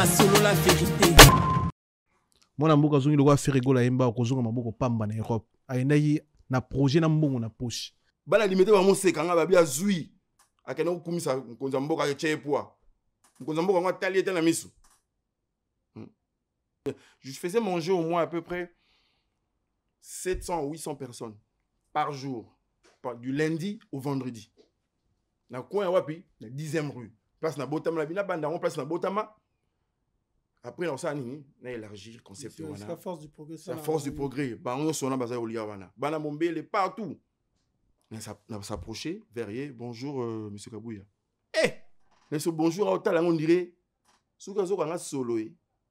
Pas solo la vérité. Mwana mboka zongi lokwa ferego la yemba kozonga maboko pamba na Europe. Ayendayi na projet na mbongo na poche. Bana limité ba moseka nga babia zui. Akena kukumisa nkonza mboka ya chepwa. Nkonza mboka nga tali eta na misu. Je faisais manger au moins à peu près 700 ou 800 personnes par jour, du lundi au vendredi. Na coin wapi, na 10e rue. Place na Botama, la bina banda, on place na Botama. Après, on s'est élargi le concept. C'est la force du progrès. C'est la force du progrès. On s'en a basé au Liawana. Bana Mombele, partout. On s'approchait, Verrier, bonjour, monsieur Kabouya. Eh! Bonjour à Otala, on dirait. Soukazo, on a solo.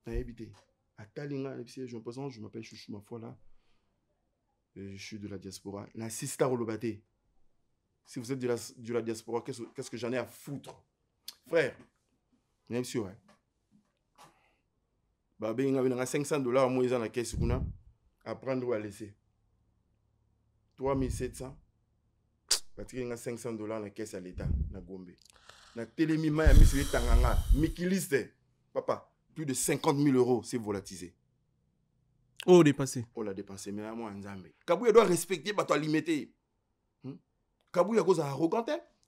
On a évité. Je m'appelle Chouchou, ma foi là. Je suis de la diaspora. L'assistant au Lobaté. Si vous êtes de la diaspora, qu'est-ce que j'en ai à foutre? Frère, même sûr. Bah, ben, il y a 500 dollars à moi, dans la caisse, à prendre ou à laisser. 3700. Parce qu'il y a 500 dollars dans la caisse à l'État, na Gombe. Na télémima, il y a mis Tanganga. Mikiliste, papa. Plus de 50 000 euros, c'est volatilisé. Oh, dépassé. On l'a dépensé, mais là, moi, en Zambie. Kabouya doit respecter, bah, toi, limité. Kabouya cause arrogant,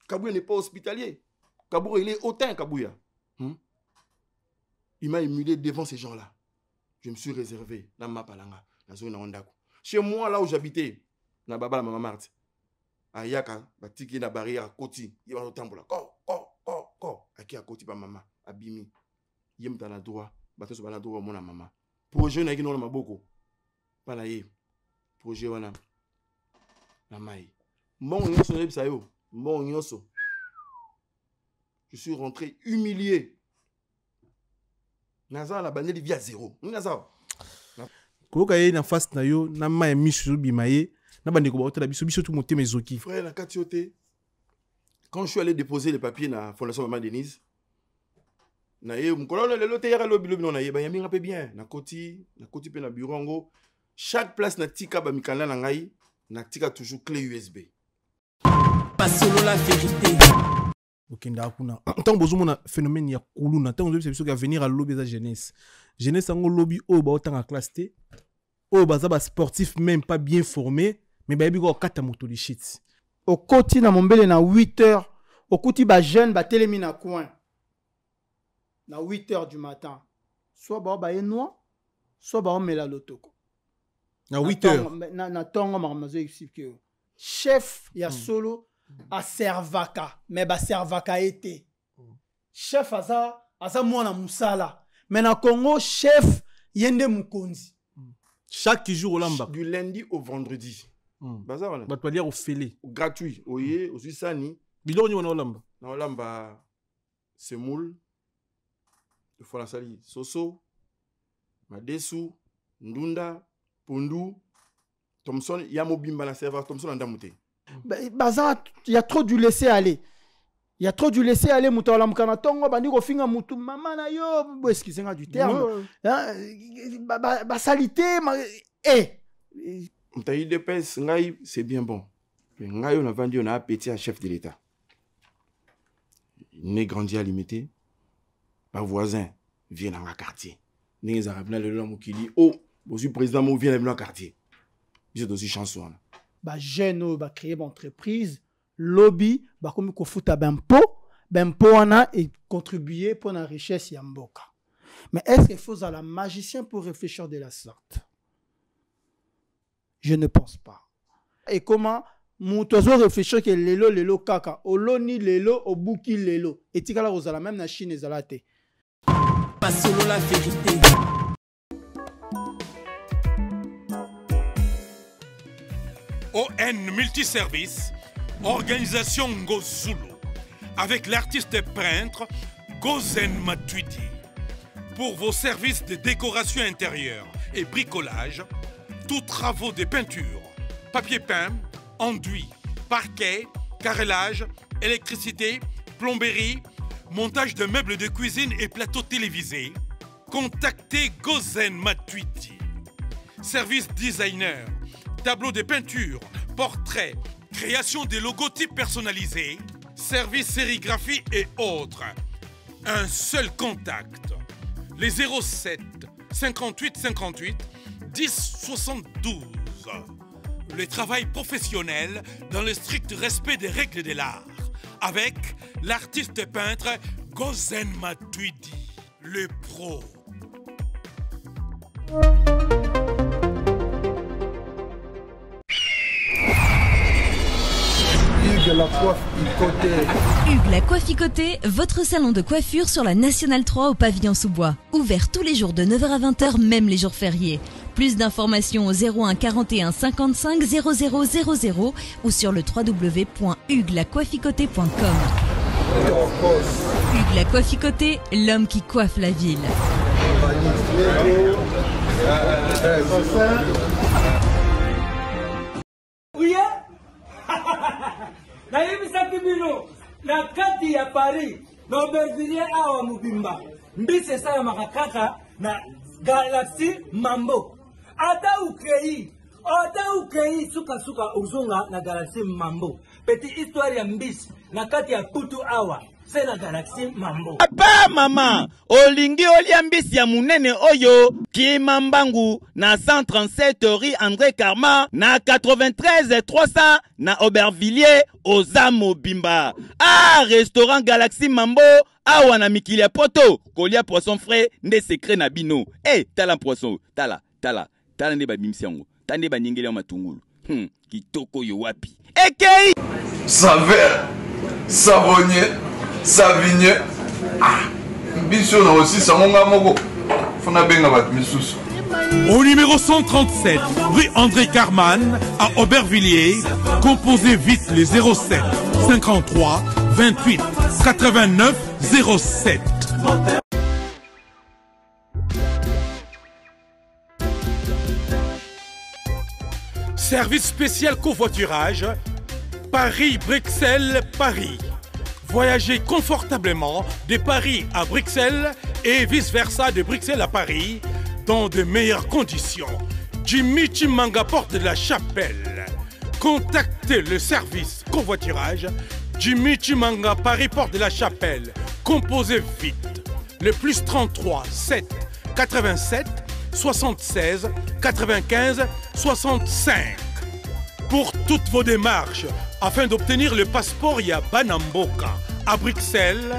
Kabouya n'est pas hospitalier. Kabouya, il est hautain, Kabouya. Il m'a émulé devant ces gens-là. Je me suis réservé dans ma palanga, dans zone Ondako. Chez moi, là où j'habitais, dans Baba, la maman Marthe, à Yaka, Batiki, la barrière, à Koti, il y a un temps pour la ko, à qui à Koti, par maman, à Bimi. Yem ta na droit, bato so ba na droit mon maman. Projet na ki non na maboko. Pas na ye. Projet wana na mai. Mon nyoso na bisa yo, mon nyoso. Je suis rentré humilié. Naza la bandeli via zéro. Naza. Koka ye na face na yo na mai misu bimaye, na bandeko ba otela biso biso tout monter mes oki. Frère la katiote. Quand je suis allé déposer les papiers na Fondation Maman Denise, na ye mkolona lelo te yaka lobi lobi na ye ba yaminga pe bien na koti pe na bureau ngo chaque place na tika ba mikanda na ngai na tika toujours clé USB. Pas solo la vérité. Okenda kuna tant bozumo na phénomène ya kuluna tant ozo biso ka venir à lobby za jeunesse ngo lobby o ba otanga classe T o baza ba sportif même pas bien formé mais ba yebi ko kata moto li shit au koti na Mombele na 8h au koti ba jeune ba telemi na coin na 8h du matin, soit ba noir, soit ba mela lotoko. Na 8h. Na tongo maramazo expliqué. Chef ya solo a servaka, mais ba servaka été. Chef asa mwana musala. Mais na Congo chef yende mukonzi. Chaque jour au lamba. Du lundi au vendredi. Baza wala. Ba toalière au félé. Gratuit. Oye, au Suissani. Bilo ni wana au lamba. Na au lamba semoule. Il faut la salir. Soso, Madesu, Ndunda, Pondu, Thompson, Yamobimba la serveur, Thompson en Damouté. Bazar, il y a trop du laisser aller. Il y a trop du laisser aller, Mouta la Mukanatongo, Bandiko Finga Moutou, Mamana yo, excusez-moi du terme. Salité, Mtaï de pèse, c'est bien bon. Ngaï, on a vendu, on a appétit à chef de l'État. Il n'est grandi à limiter. Par voisin vient dans le quartier. Les Arabes, le l'homme qui dit oh, monsieur le président, moi vient dans le quartier. C'est aussi chanson. Bah jeune, bah créer une entreprise, lobby, bah comme qu'on fout à bempo ana et contribuer pour la richesse yamboka. Mais est-ce qu'il faut à la magicien pour réfléchir de la sorte? Je ne pense pas. Et comment mon oiseau réfléchir que lelo kaka, oloni lelo, obuki lelo. Et tika la rosala même na Chine ezalate. Pas solo la vérité. ON Multiservice, organisation Ngozulu, avec l'artiste peintre Gozen Matuidi. Pour vos services de décoration intérieure et bricolage, tous travaux de peinture, papier peint, enduit, parquet, carrelage, électricité, plomberie, montage de meubles de cuisine et plateaux télévisés, contactez Gozen Matuidi. Service designer, tableau de peinture, portrait, création des logotypes personnalisés, service sérigraphie et autres. Un seul contact. les 07 58 58 10 72. Le travail professionnel dans le strict respect des règles de l'art avec l'artiste peintre Gozen Matuidi, le pro. Hugues la Coiffe-Icoté. Hugues la Coiffe-Icoté, votre salon de coiffure sur la Nationale 3 au pavillon sous-bois. Ouvert tous les jours de 9h à 20h, même les jours fériés. Plus d'informations au 01 41 55 00 00 ou sur le www.huguelacoiffecoté.com. Hugues la Coiffe-Icoté, l'homme qui coiffe la ville. nayebisaki bino na kati ya Paris na Aubervilliers awa mobimba mbisi esalamaka kaka na Galaxy Mambo ata ukei sukasuka ozonga na Galaxy Mambo petit histoire ya mbisi na kati ya putu awa se na Galaxy Mambo. Papa mama olingi olia mbisi ya munene oyo Kima Mbangu na 137 rue André Karma na 93 300 na Aubervilliers oza mobimba. Ah, restaurant Galaxy Mambo awa na mikili ya poto kolia poisson frais nde secret na bino. Eh, tala poisson, tala nde ba bimisi yango. Tande ba nyengele ya matungulu. Kitoko yo wapi. Ekei Saveur, savonnier, savigné. Ah, biso na aussi sangonga moko. Fona benga bat misusu. Au numéro 137, rue André Carman, à Aubervilliers, composez vite les 07 53 28 89 07. Service spécial covoiturage, Paris-Bruxelles-Paris. Voyagez confortablement de Paris à Bruxelles et vice-versa de Bruxelles à Paris dans de meilleures conditions. Jimmy Chimanga, porte de la Chapelle. Contactez le service covoiturage Jimmy Chimanga, Paris, porte de la Chapelle. Composez vite. Le plus 33 7 87 76 95 65. Pour toutes vos démarches, afin d'obtenir le passeport Yabanamboka à Bruxelles,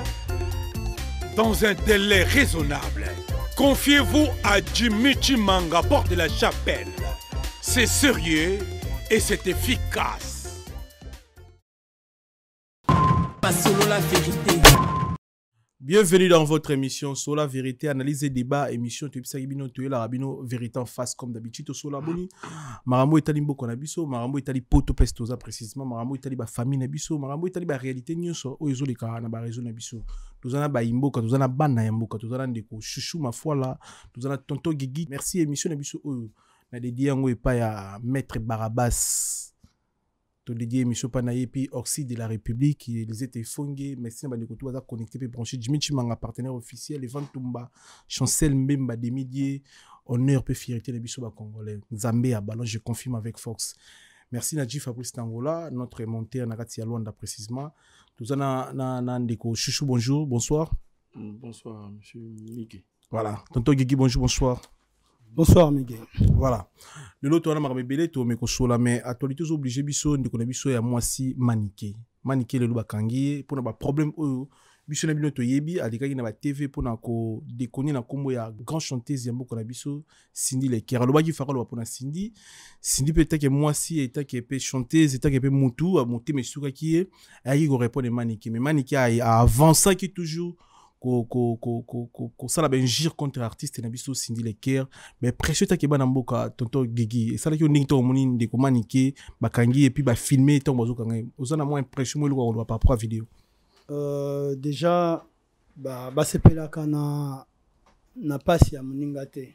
dans un délai raisonnable, confiez-vous à Jimmy Chimanga, porte de la Chapelle. C'est sérieux et c'est efficace. Pas solo la vérité. Bienvenue dans votre émission sur la vérité, analyse et débat, émission Tepsagibino Toyola Rabino, vérité en face comme d'habitude sur la boni. Marambo etali mboko na biso, marambo etali poto pestoza précisément, marambo etali ba famille na biso, marambo etali ba réalité nyonso oyo leka na ba réseau na biso. Tozana ba imboka, tozana bana ya mboka, tozana ndeko chouchou ma foi là, tozana tonton Guigui. Merci émission na biso oyo na dédié yango epa ya maître Barabas. To dédié émission panaye puis Oxy de la République, ils étaient fongés, merci na bandeko to connecté pe branché Jimmy Chimanga partenaire officiel, Evan Tumba, Chancel Mbemba des médias, honneur pe fierté na biso ba congolais. Nzambe à ballon, je confirme avec Fox. Merci Nadji Fabrice Tangola, notre monteur na Katia Luanda précisément. Tozana na ndeko Chouchou, bonjour, bonsoir. Bonsoir monsieur Miguel. Voilà, tonton Guigui, bonjour, bonsoir. Bonsoir Miguel. Voilà. Le lot on a marre belé to me ko sola mais actualité obligé biso ndeko na biso ya mwasi maniqué. Maniqué le loba kangi pour na ba problème oyo biso na bino to yebi alikaki na ba TV pour na ko déconner na kombo ya grand chanteuse ya mboko na biso Cindy Lekera. Loba ki faka loba pour na Cindy. Cindy peut-être que mwasi eta que pe chanteuse eta que pe mutu a monter mais suka ki e ayi ko répondre maniqué mais maniqué a avancé qui toujours ça la benjir contre artiste na biso Cindy Lekera mais pression ta ke bana mboka tonton Guigui et ça la ki oningi to moni de communiquer bakangi et puis ba filmer ton bozo kanga ozana moins impression mo lo ba par vidéo déjà basepelaka na pasi ya moninga te.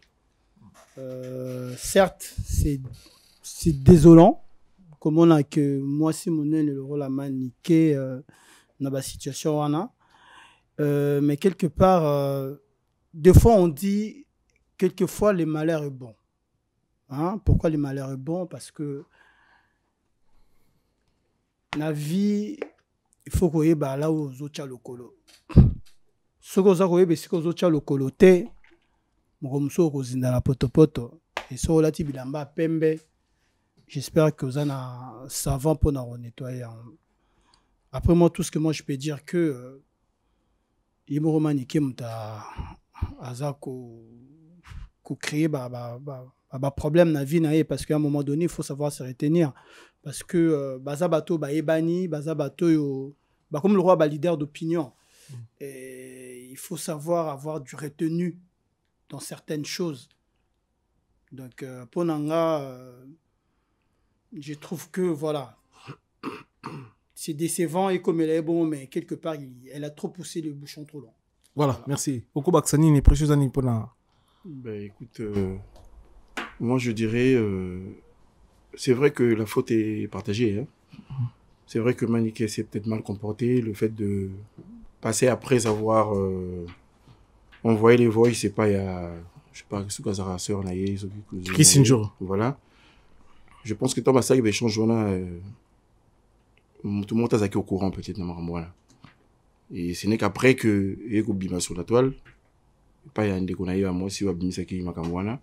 Certes c'est désolant comme on a que moi si monene le rôle a maniqué na ba situation wana. Mais quelque part, des fois on dit, quelquefois le malheur est bon. Hein? Pourquoi le malheur est bon? Parce que la vie, il faut qu'on là où on a le colo. Ce qu'on a c'est qu'on a le colo, Mokomuso kozinda la potopoto. Et ça, on l'a dit, bilamba pembe. J'espère que vous en avez savant pour nous nettoyer. Après moi, tout ce que moi je peux dire que il me romani qui m'a azako créer problème dans la vie parce qu'à un moment donné il faut savoir se retenir parce que baza bato ba ebani baza bato yo comme le roi ba leader d'opinion et il faut savoir avoir du retenu dans certaines choses. Donc pour Nanga je trouve que voilà c'est décevant et comme elle est bon, mais quelque part, elle a trop poussé le bouchon trop long. Voilà. Merci. Oko Baksani, les précieuses années pour la... Ben, écoute, moi je dirais, c'est vrai que la faute est partagée. Hein. C'est vrai que Maniké s'est peut-être mal comporté. Le fait de passer après avoir envoyé les voix, c'est pas, il y a, je sais pas, ce que Zara Sœur Naye, Christine Jour. Voilà. Je pense que Thomas Saïb échange tout le monde est au courant peut-être voilà. Et ce n'est qu'après que il y a bima sur la toile pas y a des qu'on a eu à moi si on a bimisa qui makamwana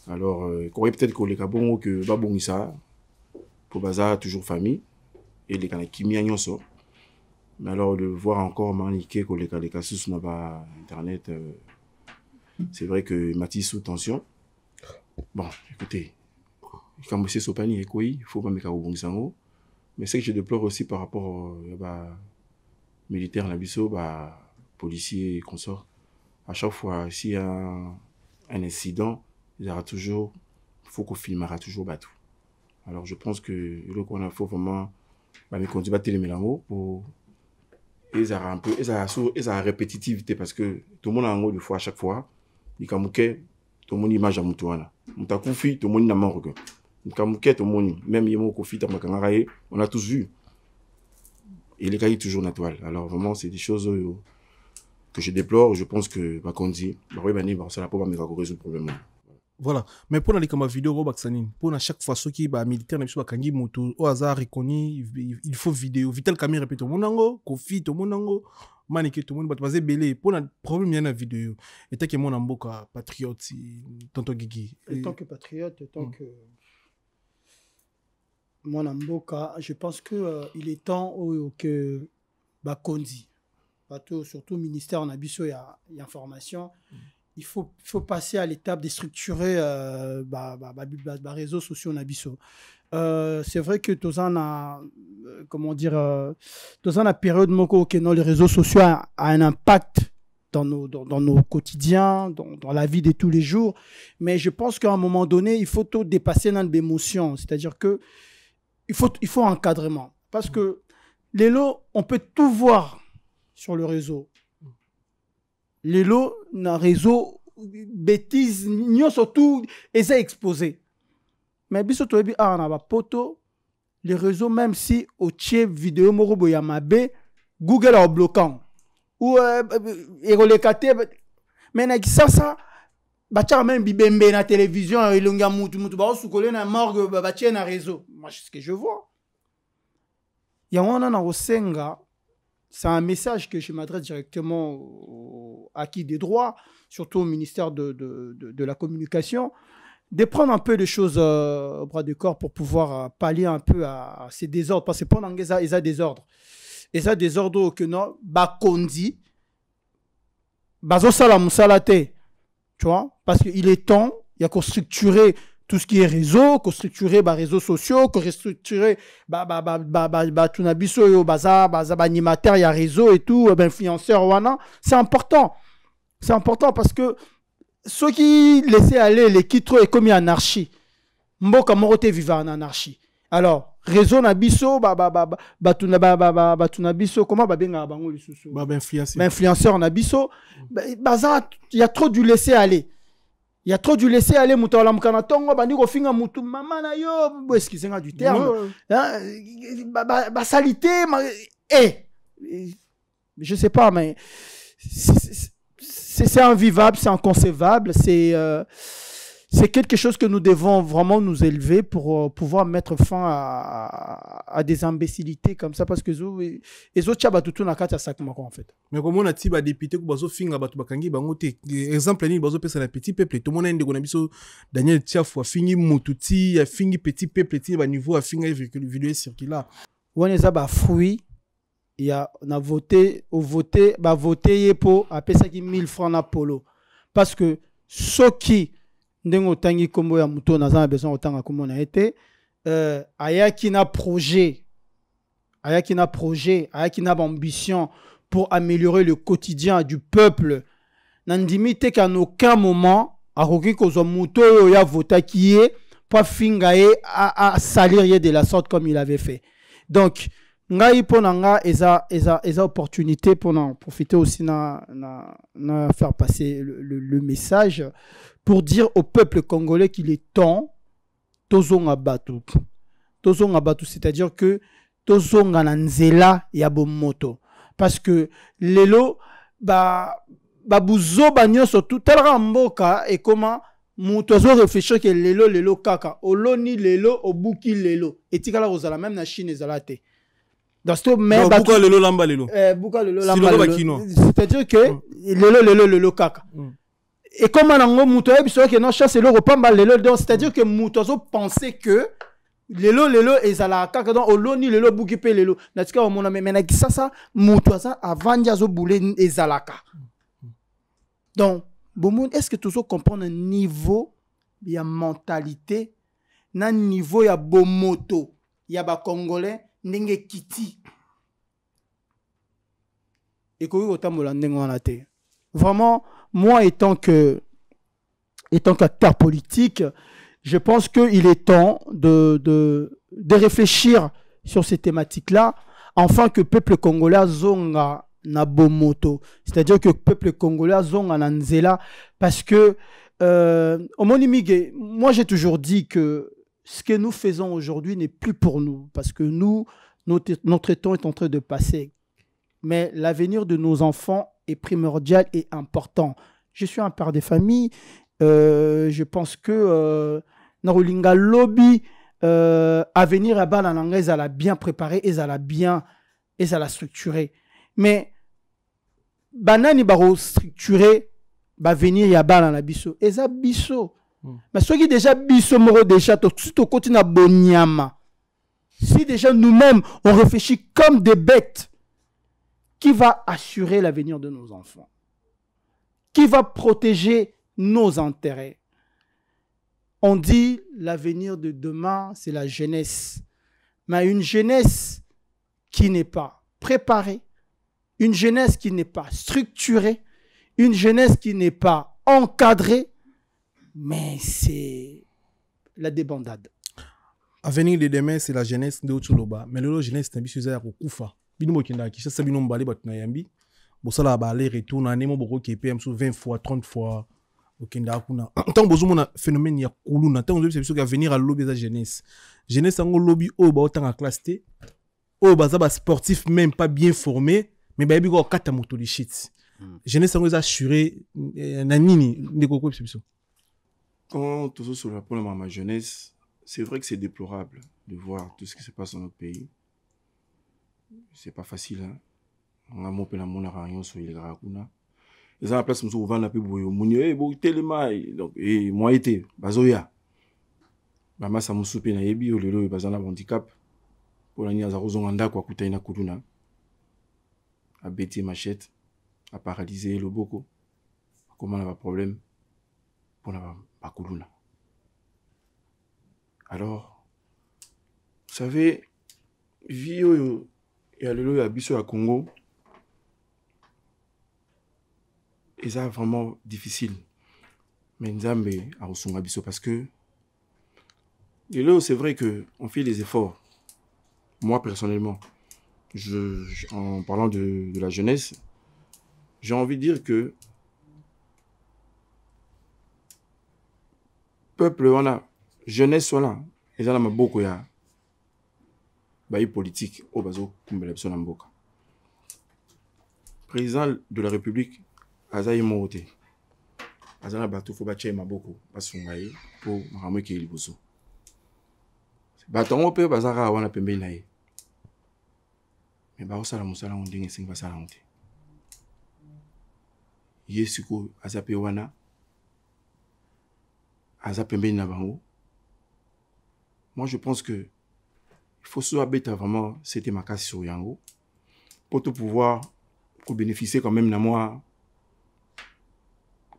alors peut-être que les cabons que babongisa pour bazar toujours famille et les kana kimia nyonso mais alors de voir encore maniquer que les cas sous n'a pas internet c'est vrai que Mathis sous tension bon écoutez comme c'est sopani et quoi il faut pas me kabongisa. Mais ce que je déplore aussi par rapport aux militaires, policiers et consorts, à chaque fois, s'il y a un incident, il y aura toujours, il faut qu'on filmera toujours tout. Alors je pense que le qu'on a faut vraiment, me conduire les mélanges pour, ils aura un peu, ils aura répétitivité parce que tout le monde a un mot de fois à chaque fois, il tout le monde image à Moutouana. Moutakou-fi, tout le monde n'a pas regard. Même on a tous vu. Et les cas toujours naturel. Alors vraiment, c'est des choses que je déplore. Je pense que Bakondi, ça n'a pas résoudre le problème. Voilà. Mais pour la vidéo, pour chaque fois ceux qui sont militaires, au hasard reconnu, il faut vidéo. Vital Camille répète au monango, Kofi au monango, Maniké tout le monde, parce que belé. Pour le problème, il y a une vidéo. Et tant que mon amboka patriote, tonton Guigui. En tant que patriote, en tant que mon amboka, je pense que il est temps que Bakondi, surtout le ministère en abisso et information. Il faut passer à l'étape de structurer les réseaux sociaux en abisso. C'est vrai que tous en a comment dire tous en a période que les réseaux sociaux a un impact dans nos quotidiens, dans la vie de tous les jours, mais je pense qu'à un moment donné il faut tout dépasser dans l'émotion, c'est-à-dire que il faut encadrement parce que les lots on peut tout voir sur le réseau. Les lots dans le réseau bêtises nous surtout et exposé. Mais bien surtout on a poto les réseaux même si au tché vidéo morobo yamabe Google a bloquant ou érolécaté mais na ça bacha même bibembe na télévision ilonga mutu ba sukole na morgue bacha na réseau. Moi c'est ce que je vois. Ya wana na osenga. C'est un message que je m'adresse directement à qui des droits, surtout au ministère de la communication, de prendre un peu de choses au bras du corps pour pouvoir pallier un peu à ces désordres. Parce que pendant qu'ils ont des ordres, ils ont des ordres que non, Bakondi, Bazo Salam Salate, tu vois, parce qu'il est temps, il y a qu'on structurer tout ce qui est réseau, qu'on structurer les réseaux sociaux, qu'on structurer tunabiso animateur, il y a réseau et tout, influenceur wana, c'est important. C'est important parce que ceux qui laissaient aller les qui trop est comme une anarchie. Mboka morote vivant en anarchie. Alors, réseau nabiso tunabiso comment benga bango lisusu. Influenceur nabiso, il y a trop du laisser aller. Il y a trop du laisser aller mutala mukana tongo bandi ko finga mutu mama na yo excusez-moi du terme salité je sais pas mais c'est invivable, c'est inconcevable, c'est quelque chose que nous devons vraiment nous élever pour pouvoir mettre fin à des imbécilités comme ça, parce que les autres chabatu tout na kata sac mako en fait. Mais comme on a ti ba député ko bazo finga batu bakangi bango te exemple ni bazo pesa na petit peuple tout le monde a ndeko na biso Daniel Tiafou fingi mututi fingi petit peuple ti ba niveau a finga vidéo circulaire. On est ba fruit ya na voté au voté ba voté pour a pesa ki 1000 francs na polo parce que ceux qui ndengo tangi kombo ya muto na za besoin otanga kombo na été ayaki na projet ayaki na ambition pour améliorer le quotidien du peuple nandimi te qu'en aucun moment akoki kozwa muto yo ya vota qui est pas fingaye à salir de la sorte comme il avait fait. Donc ngai pona nga eza opportunité pour en profiter aussi na faire passer le message pour dire au peuple congolais qu'il est temps tozonga batu, c'est-à-dire que tozonga na nzela ya bomoto, parce que lelo buzo banyo surtout telra mboka et comment muto zo réfléchir que lelo kaka oloni lelo obuki lelo etikala kozala même na Chine ezalate. C'est-à-dire que lelo kaka. Et comme on a muto que non chasse le repas lelo, c'est-à-dire que muto zo penser que lelo ezala kaka donc oloni lelo buki pe lelo natika o mona mais na kisasa muto za avanja zo boule ezalaka. Donc bon, est-ce que tu comprends un niveau ya mentalité na niveau ya bomoto ya ba congolais ndenge kiti et ko otambola ndenge wana te. Vraiment moi étant qu'acteur politique, je pense qu'il est temps de réfléchir sur ces thématiques-là, afin que le peuple congolais zonga na bomoto, c'est-à-dire que le peuple congolais zonga na nzela, parce que moi j'ai toujours dit que ce que nous faisons aujourd'hui n'est plus pour nous, parce que notre temps est en train de passer, mais l'avenir de nos enfants est primordial et important. Je suis un père de famille. Je pense que Narulinga Lobby à venir à bas la langue, elle a bien préparé, elle a bien structuré. Mais banani baro structuré, va venir à bas la biso. Elle a biso. Mais ceux qui déjà biso moro déjà tout au côté na bonyama. Si déjà nous-mêmes on réfléchit comme des bêtes, qui va assurer l'avenir de nos enfants? Qui va protéger nos intérêts? On dit l'avenir de demain, c'est la jeunesse. Mais une jeunesse qui n'est pas préparée, une jeunesse qui n'est pas structurée, une jeunesse qui n'est pas encadrée, mais c'est la débandade. L'avenir de demain, c'est la jeunesse de Otsoloba. Mais la jeunesse, c'est un peu à Koufa. Bino kinda ki ça bino mbali bat na yambi bo sala ba aller retour na nemo boko ki PM so 20 fois 30 fois okinda kuna tant bozo mona phénomène ya kuluna tant ozo biso ka venir à lobby za jeunesse ngo lobby o ba autant en classe T o ba za ba sportif même pas bien formé mais ba bi ko kata moto de shit jeunesse ngo za assuré na nini ndeko ko biso. Quand tout ça sur le problème de ma jeunesse, c'est vrai que c'est déplorable de voir tout ce qui se passe dans notre pays. C'est pas facile, hein. On a monté la monnaie sur les Garakouna. Ils ont la place, on va la plus bouillon. Mounié, tellement. Donc, et moi, été, Bazoya. Bama, ça m'a soupé na yebi, au lelo, bazana handicap. Pour la niaza rozonganda, quoi, koutaina kuduna. A bêter machette, à paralyser le boko. Comment on a pas problème? Pour la kuduna. Alors, vous savez, vie, et à l'élo, il y a Bisso à Congo. Et ça, vraiment difficile. Mais Nzambe a reçu Bisso parce que l'élo, c'est vrai qu'on fait des efforts. Moi, personnellement, en parlant de la jeunesse, j'ai envie de dire que peuple, voilà, jeunesse, voilà, et ça, m'a beaucoup, ya. Baï politique au bazo kumbelebso namboka. Président de la République Azaï Moroté. azana bato faut batie maboko basunga ye po makambo ke liboso bato ngo pe bazaka wana pembe na ye mais ba osala musala ndenge singa basala nte yesiko azape wana azapembe na bango. Moi je pense que il faut soit bête vraiment c'était ma casse sur yango pour tout pouvoir bénéficier quand même de moi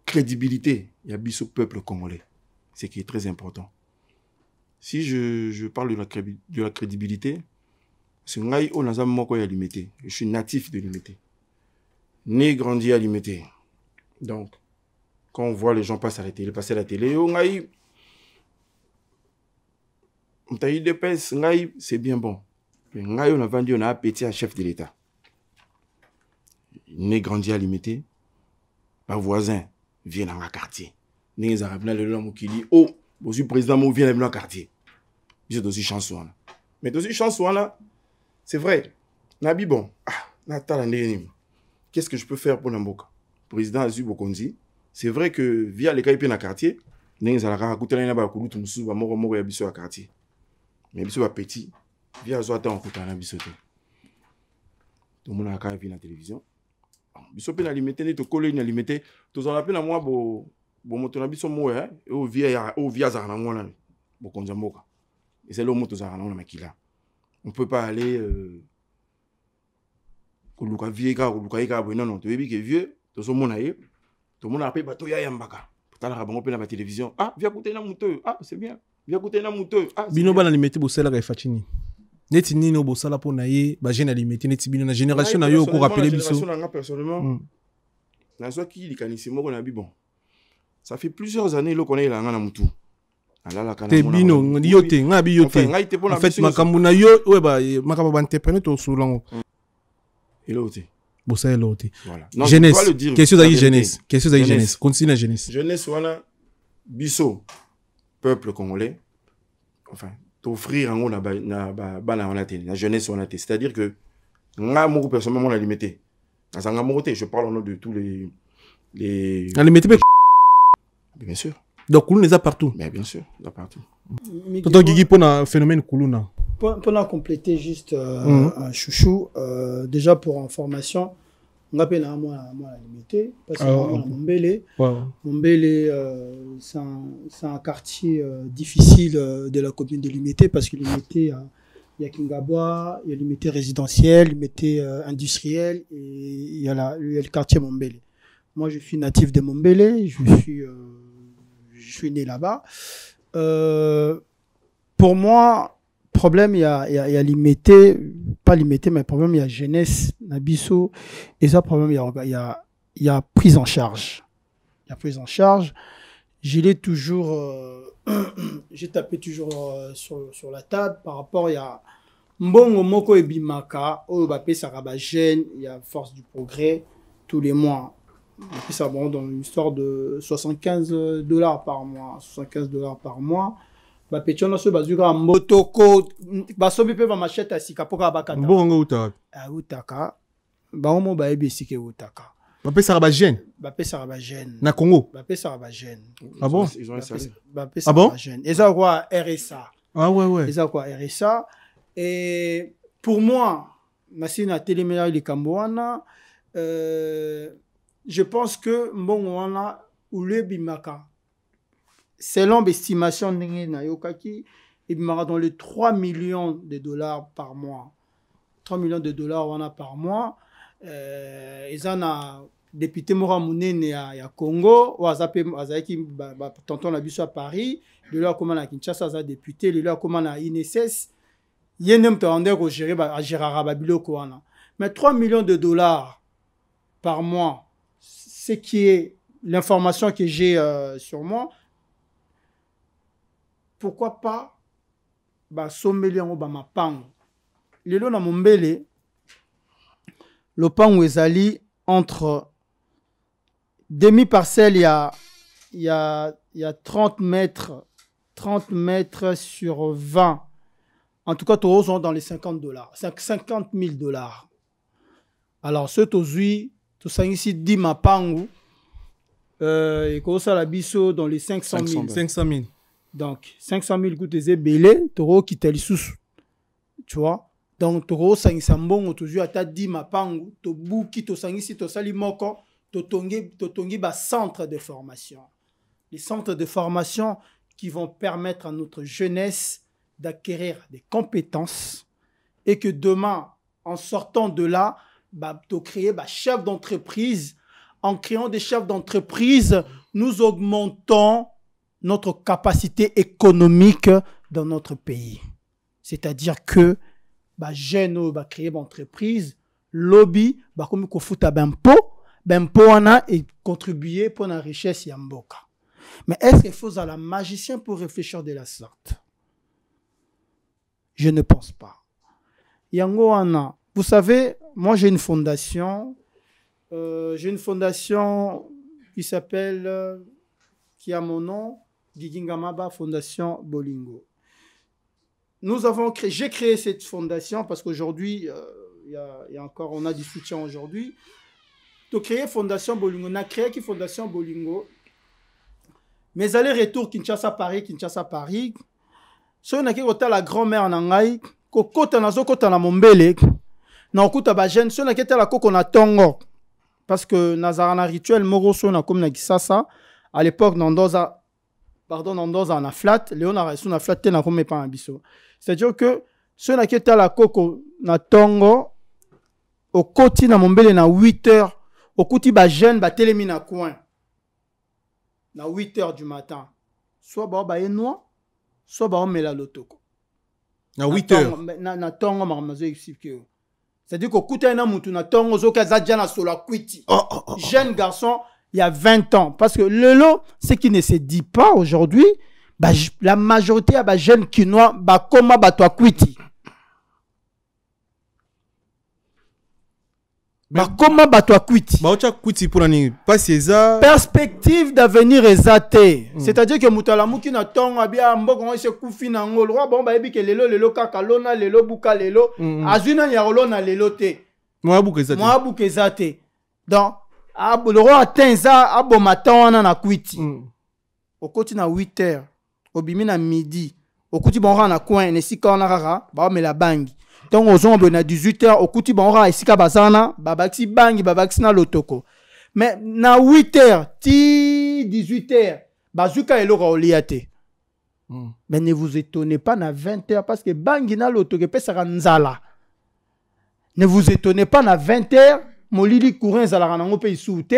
crédibilité. Il y a biso peuple congolais, c'est qui est très important. Si je parle de la crédibilité, c'est ngai on a moko ya limité. Je suis natif de limité, né grandi à limité. Donc quand on voit les gens passer à la télé, on ngai c'est bien bon. Mais ngai on a vendu, on a appétit à chef de l'État. Né grandi à limité, ma voisin vient dans le quartier. Les Arabes, qui dit oh, je suis président, moi vient dans le quartier. C'est aussi chanson. Mais aussi chanson là, c'est vrai. Nabi bon, qu'est-ce que je peux faire pour Namboka? Président Azu Bokonzi, c'est vrai que via les cas dans le quartier, les Arabes écoutent les Naba Koulut Moussou, va mourir à Bissou à quartier. Mais Bissou va petit, via Zoata on écoute un Bissou. Tout le monde a quand même vu la télévision. Biso pe na limité ni to kolo ni limité to zala pe na moi bo moto na biso mo o via za na ngona bo konza mboka et c'est le moto za na makila on peut pas aller ko luka vie ka ko luka ika bo non to yebi ke vieux to so mona ye to mona pe bato ya yambaka tala ka bango pe na ba télévision ah via côté na moto ah c'est bien via côté na moto ah bino ba na limité bo sala ka fatini neti nino bo sala po na ye ba jeune limité neti bino na génération na yo ko rappeler biso personnellement na so ki likanisi moko na bi bon ça fait plusieurs années lo connaît la ngana mutu alala kana te bino yote ngabi yote en fait makambu na yo ouais ba makambu ba entrepreneur to sulango elote bo sala elote voilà jeunesse question de jeunesse continue la jeunesse wana biso peuple congolais enfin t'offrir en la jeunesse on a c'est-à-dire que nga mo personnellement on a limité azanga moté je parle au nom de tous les limité bien sûr donc Koulouna est partout mais bien sûr là partout tonton Guigui pour un phénomène Koulouna pour compléter juste un chouchou déjà pour information on appelle à moi la limité parce que Mombele c'est un quartier difficile de la commune de Limité parce que Limité il y a Kingabwa, il y a Limité résidentiel, Limité industriel et il y a le quartier Mombele. Moi je suis natif de Mombele, je suis né là-bas. Pour moi problème il y a limité pas limité mais problème il y a jeunesse nabiso et ça problème il y a prise en charge je l'ai toujours j'ai tapé toujours sur la table par rapport il y a mbongo moko ebimaka o ba pesa ba jeune il y a force du progrès tous les mois et puis ça bon dans une histoire de $75 par mois ba pechono so bazuka motoko basobi pe ba machette asika poka bakata bongo utaka utaka ba omo ba ebisike utaka ba pesa ba jeune na Congo ba pesa ba jeune ah bon ba pesa ba jeune eza quoi RSA ah ouais eza quoi RSA et pour moi masina téléménage les Kamboana je pense que mbongo wana ulebimaka selon l'estimation de Yokaki, il m'a dans les $3 millions par mois. $3 millions on a par mois. Ils en a député Moramounene à Congo, ou à Zaki, tonton la à Paris, le là comment à Kinshasa, à député, le là comment à INSS. Il y a un peu de gérer à Gérard Babilo Kouana. Mais $3 millions par mois, ce qui est l'information que j'ai sur moi. Pourquoi pas sommeli en obama pango lelo na Mombele le pango ezali entre demi parcelle il y a 30 mètres sur 20 en tout cas tous sont dans les $50 $50,000 alors ceux tous ici dit ma pango Et comme ça, la biso dans les 500 000. 500 000. Donc, 500 000 coûte des belé, toro qui t'a sous. Tu vois? Donc, toro sangisambon, toujours à ta di mapangu, to bouki, to sangisi, to salimoko, to tongi ba centre de formation. Les centres de formation qui vont permettre à notre jeunesse d'acquérir des compétences et que demain, en sortant de là, bah, de créer bah, chef d'entreprise. En créant des chefs d'entreprise, nous augmentons notre capacité économique dans notre pays. C'est-à-dire que bah, jeunes bah, créer une entreprise, lobby, bah, comme il faut faire un et contribuer pour la richesse yamboka. Mais est-ce qu'il faut un magicien pour réfléchir de la sorte? Je ne pense pas. Yango Anna, vous savez, moi j'ai une fondation qui s'appelle, qui a mon nom, Gigingamaba Fondation Bolingo. J'ai créé cette fondation parce qu'aujourd'hui, on a du soutien aujourd'hui. Donc créer Fondation Bolingo, on a créé qui Fondation Bolingo. Mes allers-retours Kinshasa-Paris, si on a créé la grand-mère en Angaï, kokota na mombele na okuta ba jeune so na keta la koko na tongo parce que nazarana rituel moro so na comme na Kisasa à l'époque nandoza na flat léona so na flat te na comme pas biso, c'est-à-dire que so na keta la koko na tongo okoti na mombele na 8h okuti ba jeune ba telemi na coin na 8h du matin, soit ba enoi soit ba mela lotoko na 8h na tongo maramazo expliquer. C'est-à-dire que kuta na mutu na tongo zoka zadja na sola kwiti. Jeune garçon, il y a 20 ans parce que le lot ce qui ne se dit pas aujourd'hui, bah, la majorité a ba jeunes kinois ba koma ba toi kwiti. Ba koma ba toi kwiti. Ba ocha kwiti pour ani pas ça. Perspective d'avenir exaté. C'est-à-dire que mutala muki na tongo abia mboko on se kufi na ngolo roi bon ba ebi ke lelo kaka lona lelo buka lelo azuna ya lona lelo te. Moi buka exaté. Donc le roi atteint ça abo matin na kwiti. Okoti na 8h. Obimi na midi. Okuti bon na coin ne sika na rara ba me la bangi. Donc, aux hommes, à 18h, au couti, bon, on ici, bazana, babaxi bangi, babaxi na lotoko. Mais, na 8h, 18h, bazuka et l'aura oliate. Mais ne vous étonnez pas, na 20h, parce que bangi na lotoko, pesara nzala. Ne vous étonnez pas, na 20h, molili courant zala ranango pe soute.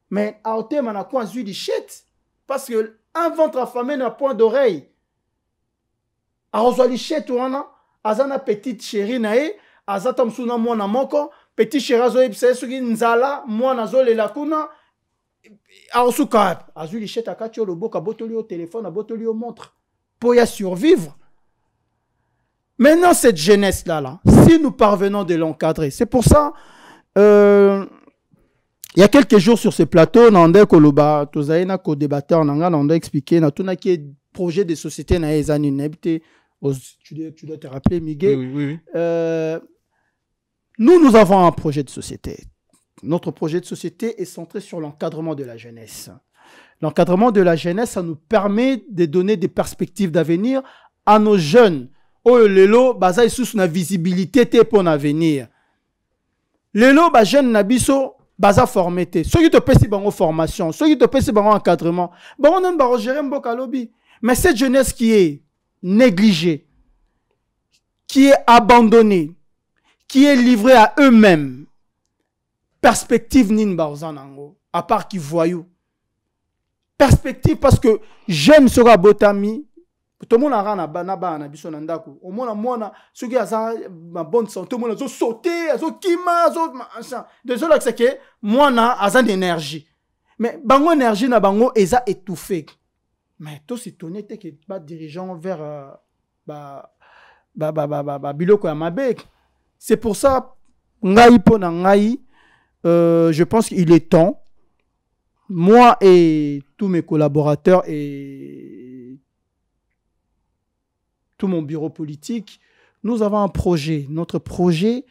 Mais, à hauteur, mana quoi, zui di shit. Parce que, un ventre affamé n'a point d'oreille. A rosoli shit, ou ana. Azana petite chérie nae, azata msuna mwana moko, petite chérie azo epse suki nzala, mwana zo lela kuna, aosuka, azu li cheta kati yo loboka, botoli au téléphone, botoli au montre, pour y survivre. Maintenant, cette jeunesse-là, si nous parvenons de l'encadrer, c'est pour ça, il y a quelques jours sur ce plateau, Nandé Koloba, Tozaïna, co-débatteur, Nanda expliqué, Natuna qui est projet de société na ezani nebite. Tu dois te rappeler, Miguel. Oui. Nous avons un projet de société. Notre projet de société est centré sur l'encadrement de la jeunesse. L'encadrement de la jeunesse, ça nous permet de donner des perspectives d'avenir à nos jeunes. Oh, lelo, baza sous na visibilité pour l'avenir. Lelo, ba jeune nabiso, baza formé. Ceux qui te pèsent bango formation, ceux qui te pèsent bango encadrement, on n'a pas gérer mboka lobby. Mais cette jeunesse qui est négligés, qui est abandonné, qui est livré à eux-mêmes. Perspective nin barzanango, à part qui voyou. Perspective parce que jeune sera botami, tout le monde a na banaba na biso nandaku. Au moins moi ceux qui a ma bonne santé, tout le monde a sauté, a kima, a désolé que c'est que moi na a d'énergie. Mais bango énergie na bango eza étouffé. Mais tout s'étonner que pas dirigeant vers biloko ya mabe. C'est pour ça ngai pona ngai je pense qu'il est temps, moi et tous mes collaborateurs et tout mon bureau politique, nous avons un projet. Notre projet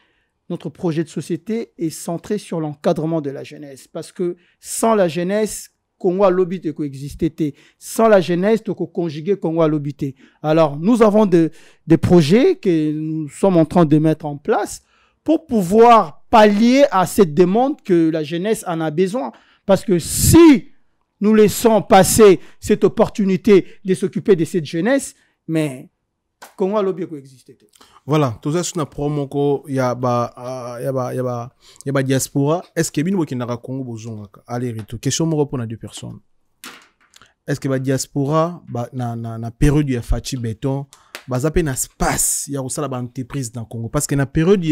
notre projet de société est centré sur l'encadrement de la jeunesse. Parce que sans la jeunesse, Congo a l'obité coexister. Sans la jeunesse, tu conjuguer Congo a l'obité. Alors, nous avons des projets que nous sommes en train de mettre en place pour pouvoir pallier à cette demande que la jeunesse en a besoin. Parce que si nous laissons passer cette opportunité de s'occuper de cette jeunesse, mais Congo a l'objet coexister. Voilà, tout ça, c'est une promo il y a diaspora. Est-ce que bien qui n'a Congo besoin aller retour? Question moi pour les deux personnes. Est-ce que la diaspora na période il y a Fachi béton, bazape na espace il y a aussi la entreprise dans Congo parce que na période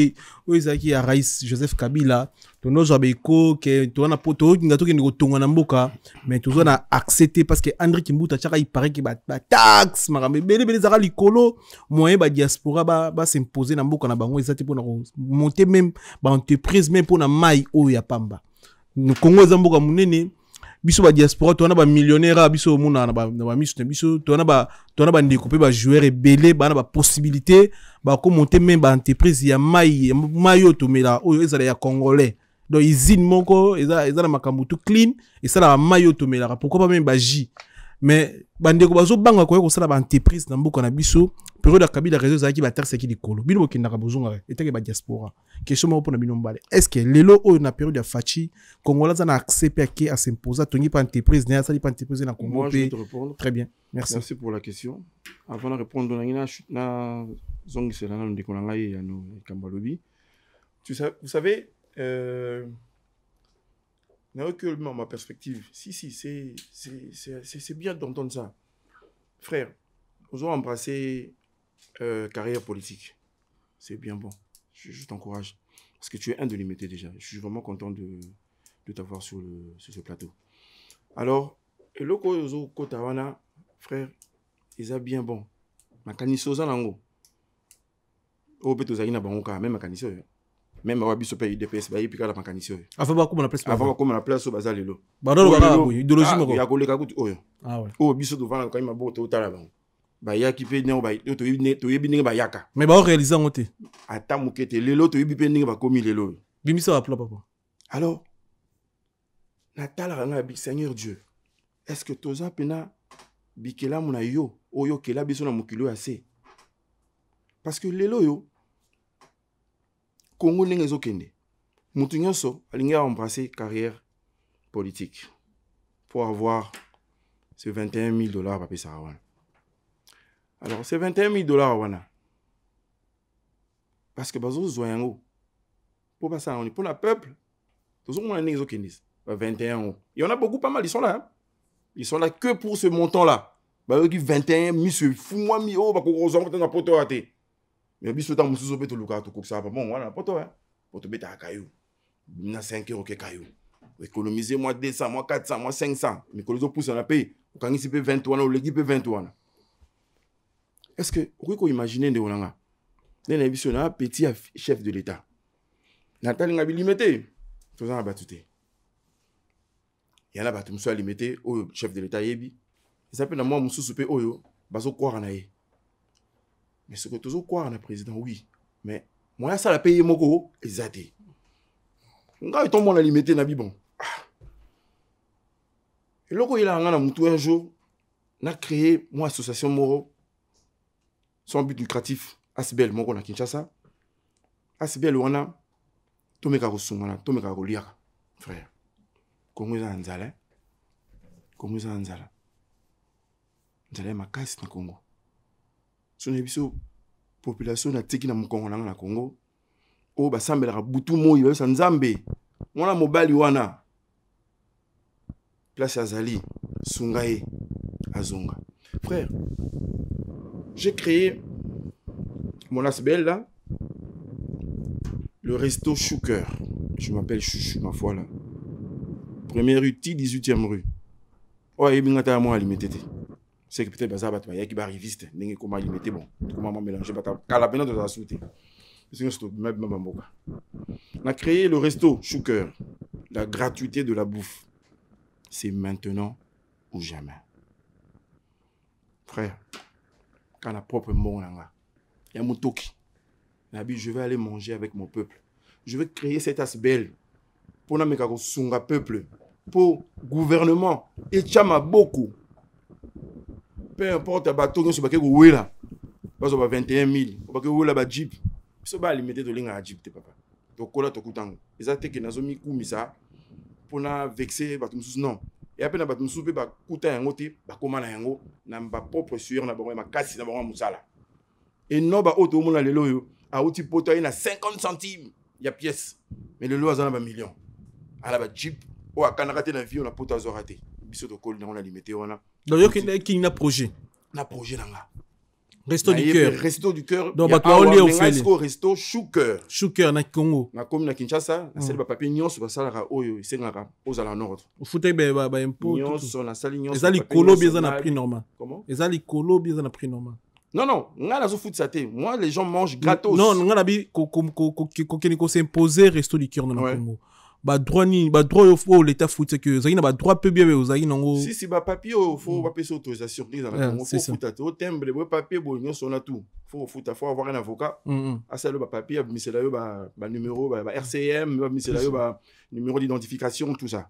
où il y a Raïs Joseph Kabila, to nos abeko que to na poto ngato ki ngotonga na mboka mais toujours na accepté parce que André Kimbuta chaka il paraît que ba taxe marambe bele zaka likolo moyen ba diaspora ba s'imposer na mboka na bango ezati pour na monter même ba entreprise même pour na mai o ya pamba no Congo za mboka munene biso ba diaspora to na ba millionnaire biso muna na ba miso biso to na ba ndeko pe ba joueur ebele ba na ba possibilité ba ko monter même ba entreprise ya mai to mela o ezala ya congolais donc usine moko ezala makambo tout clean et ça la mai to mela pourquoi pas même ba J mais bandeko bazo banga ko sala ba entreprise na mboka na biso période ya Kabila réseau za ki ba taxe ki likolo bino kinaka bozonga etake ba diaspora question mo pour na bino mbale est-ce que lelo o na période ya Fachi Congolais za na accepter à s'imposer tongi pa entreprise na sali pa entreprise na Congo. Moi je vais te répondre. Très bien, merci pour la question. Avant de répondre na zongi c'est là on dit qu'on a ya no Kambalobi. Vous savez n'a aucunement ma perspective. Si, c'est bien d'entendre ça. Frère, nous avons embrassé carrière politique. C'est bien bon. Je t'encourage. Parce que tu es un de l'imité déjà. Je suis vraiment content de t'avoir sur ce plateau. Alors, le loco Kotawana, frère, ils ont bien bon. Ma canisosa nango. Au beto zaina bangoka, même ma canisosa. Même à Bisso pays DPS, bah, il pique la mécanicien. Avant, comment on appelle ça? Avant, comment on appelle ça? Bazar Lelo. Badolo, idéologie, il y a collé Kagout. Ah ouais. Oh, Bisso devant quand il m'a beau, tout à l'heure. Bah, il y a qui fait néo, bah, tu es bien, bah, yaka. Mais bah, on réalise en côté. Attends, moukete, Lelo, tu es bien, bah, comme il est là. Bimisa va papa. Alors, Natal, Ranga, Big Seigneur Dieu. Est-ce que Toza Pena, Bikela, mon ayo, Oyo, Kela, Bisso, na Mukilo, assez? Parce que Lelo, yo, Congo n'est pas okende. Mutu nyonso alingi a embrassé carrière politique pour avoir ces $21 000 papier Sarawana. Alors ces $21 000 wana parce que bazo zoyango pour passer on est pour le peuple. Tous on a n'est okende 21 €. Il y en a beaucoup pas mal, ils sont là. Hein? Ils sont là que pour ce montant là. Bah qui 21 monsieur fou moi mi oh ba ko ozongo na poto ate. Mais biso ta musuzo beto luka to koksa bon voilà poto hein poto beta kayo na 5 € ke kayo économiser moi 200 moi 400 moi 500 mais que les autres poussent na paye quand ici peut 20 wana ou l'équipe 20 wana est-ce que vous pouvez imaginer de onanga na biso na petit chef de l'état Nathalie ngabi limité tout ça batute il y en a battu monsieur limité au chef de l'état yebi il s'appelle na moi mususu pe oyo bazo croire na ye. Mais ce que tu as quoi, le président, oui. Mais moi, ça l'a payé moko, exacté. Quand il tombe à limité, nabi bon. Et là, il a un jour, on a créé une association Moro, sans but lucratif, Asbel Moro na Kinshasa. Asbel, on a tout mes carossoumana, tout mes caroliaka, frère. Comment ils ont anzala? Comment ils ont anzala? Anzala ma casse na Congo. Son émission population na tiki na Congo na Congo o ba sambela butu moyo sa nzambe mwana mobali wana place azali sungaye azonga frère j'ai créé mon asbel là le resto Choucœur je m'appelle Chouchou ma foi là première rue 18e rue ouais ibingata moi limité. C'est que peut-être bazar batma yaki bariviste ndenge comment limiter bon comment mélanger bata kala pena de la souté c'est que même mboka on a créé le resto Choucœur la gratuité de la bouffe c'est maintenant ou jamais frère quand la propre mon langa ya mutoki nabi je vais aller manger avec mon peuple je vais créer cette ASBL pour na sunga peuple, pour gouvernement et chama beaucoup. Peu importe bateau que ce baké là, parce que 21 000, baké là ba jeep, ce ba limité de linga jeep te papa. Donc kola to kutango. Ezate que nazomi kumisa pour na vexer batum non. Et après na batum pe ba kuta yango te, ba koma na yango na ba propre sueur na ba makasi na ba musala. Et non ba auto mona lelo yo, a outi poto na 50 centimes. Il y a pièce. Mais le lot a un million. À la jeep, ou à Canaraté dans la vie, on a poto à raté. Biso de col, on a limité. Donc, il y a un projet. Un projet là. Resto du cœur. Resto du cœur. Donc, bah, on est au fait. Resto Choucœur. Choucœur, na Congo. Na comme na Kinshasa, na celle papier nyons, ba sala ra oyo, c'est ngaka, aux ala nord. Au fouté ba impôt. Nyons, na sali nyons. Ezali kolo bien na prix normal. Comment? Ezali kolo bien na prix normal. Non, non, moi les gens mangent gratos. Non, on a dit qu'on s'imposer resto du cœur dans le Congo. Bah droit au faux l'état foot c'est que ça y a droit peu bien mais vous avez non. Si bah papier faut pas payer autorisation dans le Congo. Faut foot au timbre le papier bon on a tout. Faut avoir un avocat. À ça le papier mais c'est là bah numéro bah RCM mais c'est là numéro d'identification tout ça.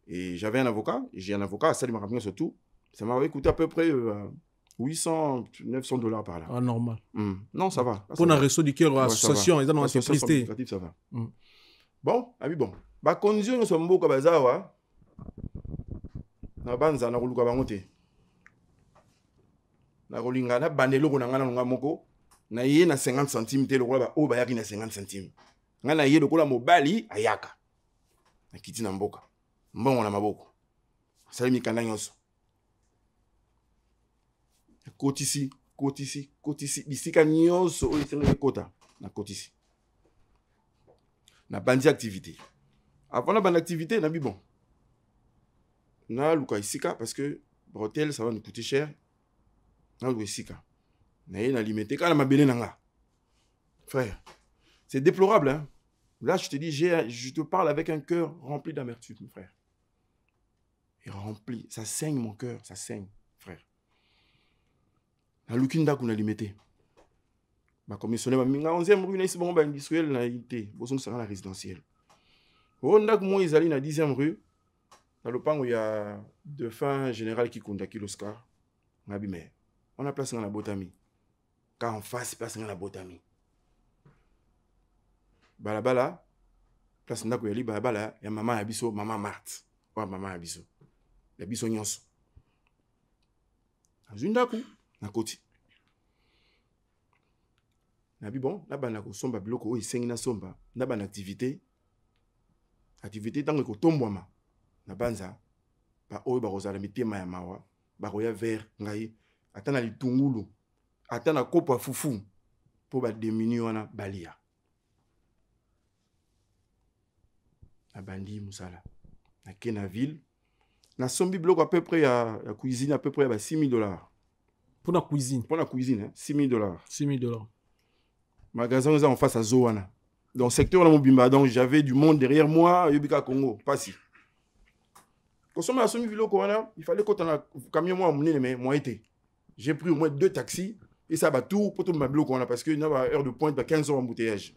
Et j'avais un avocat, j'ai un avocat, ça lui m'a ramené surtout. Ça m'avait coûté à peu près 800, 900 $ par là. Ah, normal. Non, ça va. Pour un réseau du cœur, association, ils ont été prestés. Ça va. Bon, bon. Bah, condition, nous sommes beaucoup à Bazawa. Na banza, na ruluka bangote. Na rolinga, na bandelo, na ngana nga moko. Na yé na 50 centimes, te lokola ba, o ba yaki na 50 centimes. Ngana yé lokola mobali, ayaka. Na kiti na mboka. Mbongo na maboko. Sali mikanda nyonso. Kotisi, bisika nyonso oyo esengeli kota na kotisi. Na bandi activité. Avant la bande activité, na bon. Na luka isika parce que hôtel ça va nous coûter cher. Na luka isika. Na yé na limité kana mabele nanga. Frère, c'est déplorable hein. Là je te dis je te parle avec un cœur rempli d'amertume, mon frère. Et rempli, ça saigne mon cœur, ça saigne, frère. Na lukinda kuna limité. Ba commissionné ba minga 11e rue na ici bon ba industriel na ité, boson sera la résidentielle. Onda ko mo izali na 10e rue. Dans le pango il y a de fin général qui kunda ki l'Oscar. Ngabi mais on a place na Botami. Car en face place na Botami. Balabala place ndako ya li balabala ya maman ya biso maman Marthe. Wa maman ya biso. Ya biso nyonso. Azundaku na koti. Nabi bon, na bana ko somba biloko o isengi na somba, na bana activité tango ko tombwama. Na banza ba oyo ba rozala mitema ya mawa, ba roya vert ngai, atana litungulu, atana kopo fufu po ba demini wana balia. Na bandi musala. Na kena ville, na sombi biloko à peu près à cuisine à peu près à 6 000 $. Pour la cuisine. Pour la cuisine, hein, 6 000 $. 6 000 $. Magasin en face à Zoana. Dans le secteur de Mobimba, donc j'avais du monde derrière moi, Yobika Congo, pas si. Quand on a soumis Vilo Corona, il fallait qu'on ait un camion moi emmené mais moi été. J'ai pris au moins 2 taxis et ça va tout pour tout ma Vilo Corona parce que y a une heure de pointe, 15 heures embouteillage.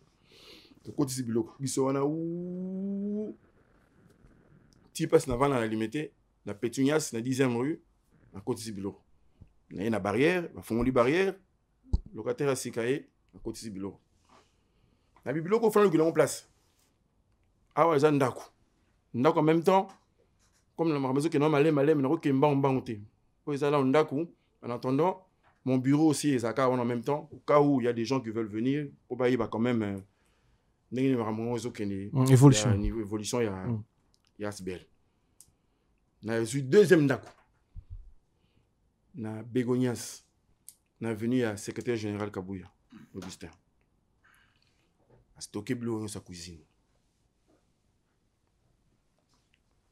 Donc côté Vilo, Bissoana ou tu passes avant la limité, la Pétunias, la 10e rue, à côté Vilo. Il y a une barrière, il faut une barrière, locataire à Sikaye, à côté Vilo. La bibliothèque, il faut que l'on place. Ah ouais, Zandaku. En même temps, comme la maison qui est malé, mais on est en attendant, mon bureau aussi est à en même temps, au cas où il y a des gens qui veulent venir, pour bah, il va quand même évolution. Évolution, il y a SBL. Je suis deuxième Ndaku. Na Begonias. Na venu à secrétaire général Kabouya, Augustin. A stocké biloko dans sa cuisine.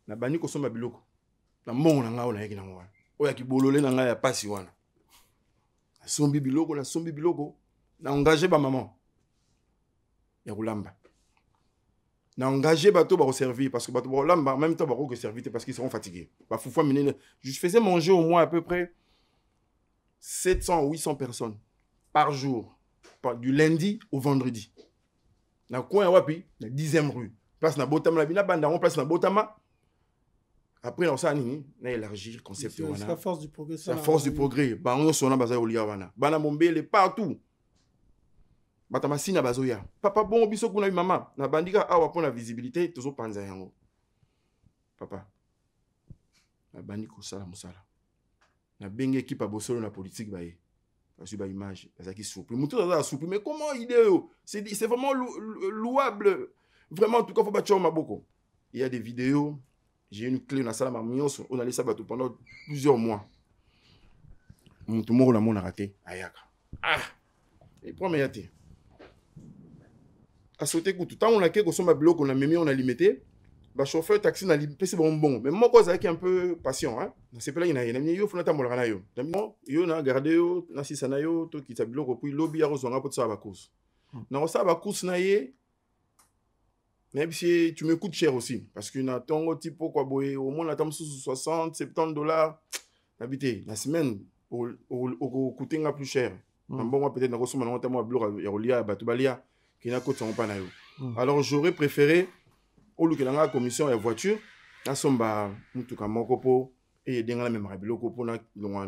Na bani ko somba biloko. Na mbongo na nga na yeki na ngwa. Oya ki bolole na nga ya pasi wana. Na sombi biloko, na engagé ba maman. Ya kulamba. Na engagé bato ba servir parce que bato ba lamba en même temps ba ko servir parce qu'ils seront fatigués. Ba foufou menene. Je faisais manger au moins à peu près 700 ou 800 personnes par jour, du lundi au vendredi. Na coin wapi, na 10e rue. Place na Botama, la bina banda, on place na Botama. Après, on s'est élargi le concept. C'est la force du progrès. C'est la force du progrès. Bah, on s'en a basé au Liawana. Bana Mombele partout. Batamasina bazoya. Papa, bon, biso kuna maman. Na bandika awa pour la visibilité, toujours panza yango. Papa. Na bandiko sala musala. Na bengue équipe à Bossolo na politique baye. Parce que ba image, parce qu'il souple. Moutou ça souple, mais comment idée c'est vraiment louable. Vraiment en tout cas faut battre maboko. Il y a des vidéos. J'ai une clé dans la salle, on a laissé ça pendant plusieurs mois. Tout le monde a raté. Ayaka. Ah! Et pour me dire, à sauter tout le temps, on a quelques sommes à bloc, on a mis, on a limité. Le chauffeur taxi n'a limité, c'est bon. Mais moi, quoi, c'est un peu patient. Hein? C'est pas là, il y a un faut n'attendre mon ranayo. Yo na gardé yo, na si sanayo, to qui t'habille puis lobby à rejoindre pour ça à la course. Na ça à la course naie. Même si tu me coûtes cher aussi, parce que na ton type quoi boy au moins attend 60 $70 habité la semaine au coûter nga plus cher. Bon moi peut-être na consomme na moi bloc ya rolia batubalia qui na coûte son pas na yo. Alors j'aurais préféré au lieu que la commission ya voiture na somba mutu ka moko po et denga la même biloko pour na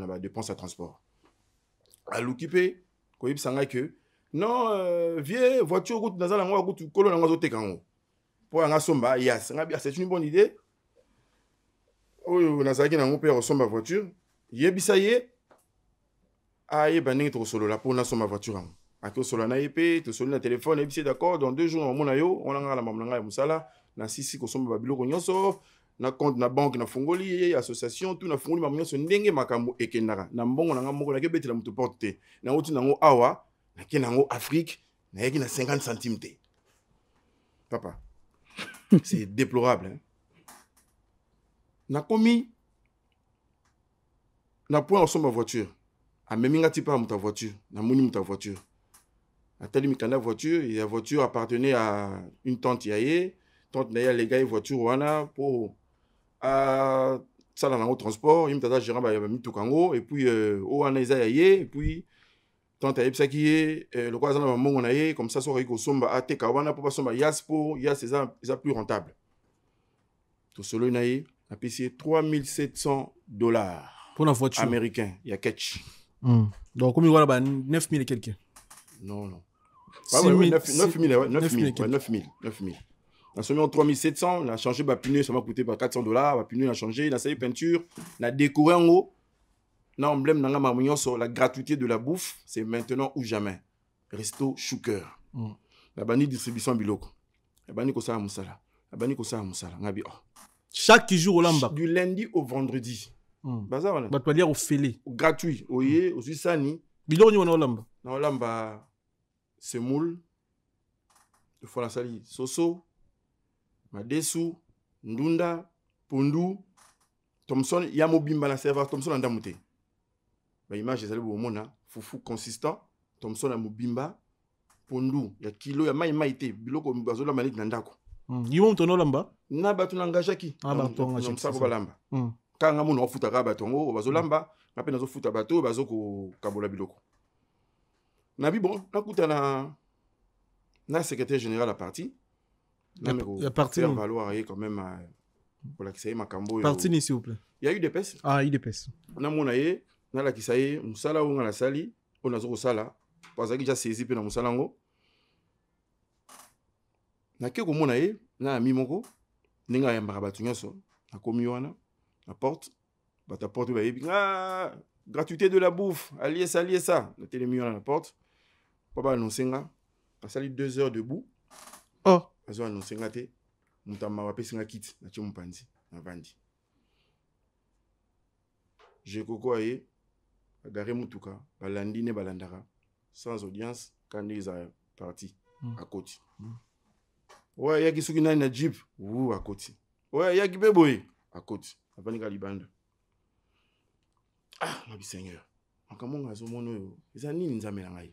ba dépense à transport. À l'occuper ko yib sanga que non vieux voiture route na zala ngwa route kolo na ngazo tekango. Pour un somba, c'est une bonne idée. On a zaki na ngopé somba voiture. Yebisaye aye baning to solo la pour na somba voiture. Ako solo na épée, to solo na téléphone et puis d'accord dans 2 jours on a yo, on a la mamanga musala na sisi ko somba babilo ko nyonso na compte na banque na fongoli association tout na fongoli mamanga so ndenge makambo ekendaka. Na mbongo na ngamo na kebeti la mutu porte. Na oti nango awa, na kenango Afrique, na yeki na 50 centimes te. Papa. C'est déplorable. Hein? Na commis, na point ensemble ma voiture. A même nga tipa ta voiture, na moni ta voiture. A telle mikanda voiture, et la voiture appartenait à une tante yaye, tante na les gars voiture wana pour à ça dans le transport, il m'a gérant ba mi tukango et puis o wana isa yaye et puis tante yaye ça qui est le quoi ça na mongo na ye comme ça so ko somba ate kawana pour pas somba yaspo yas c'est plus rentable. Tout solo na ye a payé $3,700 pour la voiture américain, il y a catch. Donc comme il voilà 9 000 et quelques. Non. 9 000. On a seulement 3700, on a changé ma pneu, ça m'a coûté $400, ma pneu on a changé, on a essayé peinture, on a décoré en haut. On emblème dans la sur la gratuité de la bouffe, c'est maintenant ou jamais. Resto Chouker. La banni distribution biloko. La banni ko sa musala. La banni ko sa musala. Ngabi oh. Chaque jour au lamba. Du lundi au vendredi. Bazar on a. Bah tu vas dire au félé. Gratuit. Oye, au Suissani. Biloko ni au lamba. Na lamba semoule. Il faut la sali soso. Madesu, Ndunda, Pondu, Thompson, Yamobimba la serveur, Thompson en damouté. Bah image c'est le mona, foufou consistant, Thompson a mobimba, Pondu, ya kilo ya maïté, biloko bazola manik nandako. Yimo tono lamba? Na batu nangajaki ki. Ah bah ton ngajaki. Ça va lamba. Quand ngamu no futa ka batongo, bazolamba, ngape nazo futa bato, bazoko kabola biloko. Nabi bon, nakuta na secrétaire général à parti. Il y a parti faire valoir quand même pour la kisaye makambo. Parti s'il vous plaît. Il y a eu des pèses. Ah, il y a des pèses. On a monaye, na la kisaye, musala ou na la sali, on a zoko sala, parce que déjà saisi pe na musala ngo. Na ke ko monaye, na mi moko, ninga ya mbakabatu nyoso, na komi wana, na porte, ba ta porte ba yebi, ah, gratuité de la bouffe, allié ça, na télémi wana na porte. Papa annoncenga, a sali 2 heures debout. Oh. Azo annoncer ngate mutama wapesi nga kit na chimpanzi na vandi je koko aye agare mutuka balandi ne balandaka sans audience quand ils sont partis à côté ouais yaki suki nani na jeep ou à côté ouais yaki beboy à côté avani ka libanda ah ma seigneur akamonga azo mono yo ezani nzamela ngai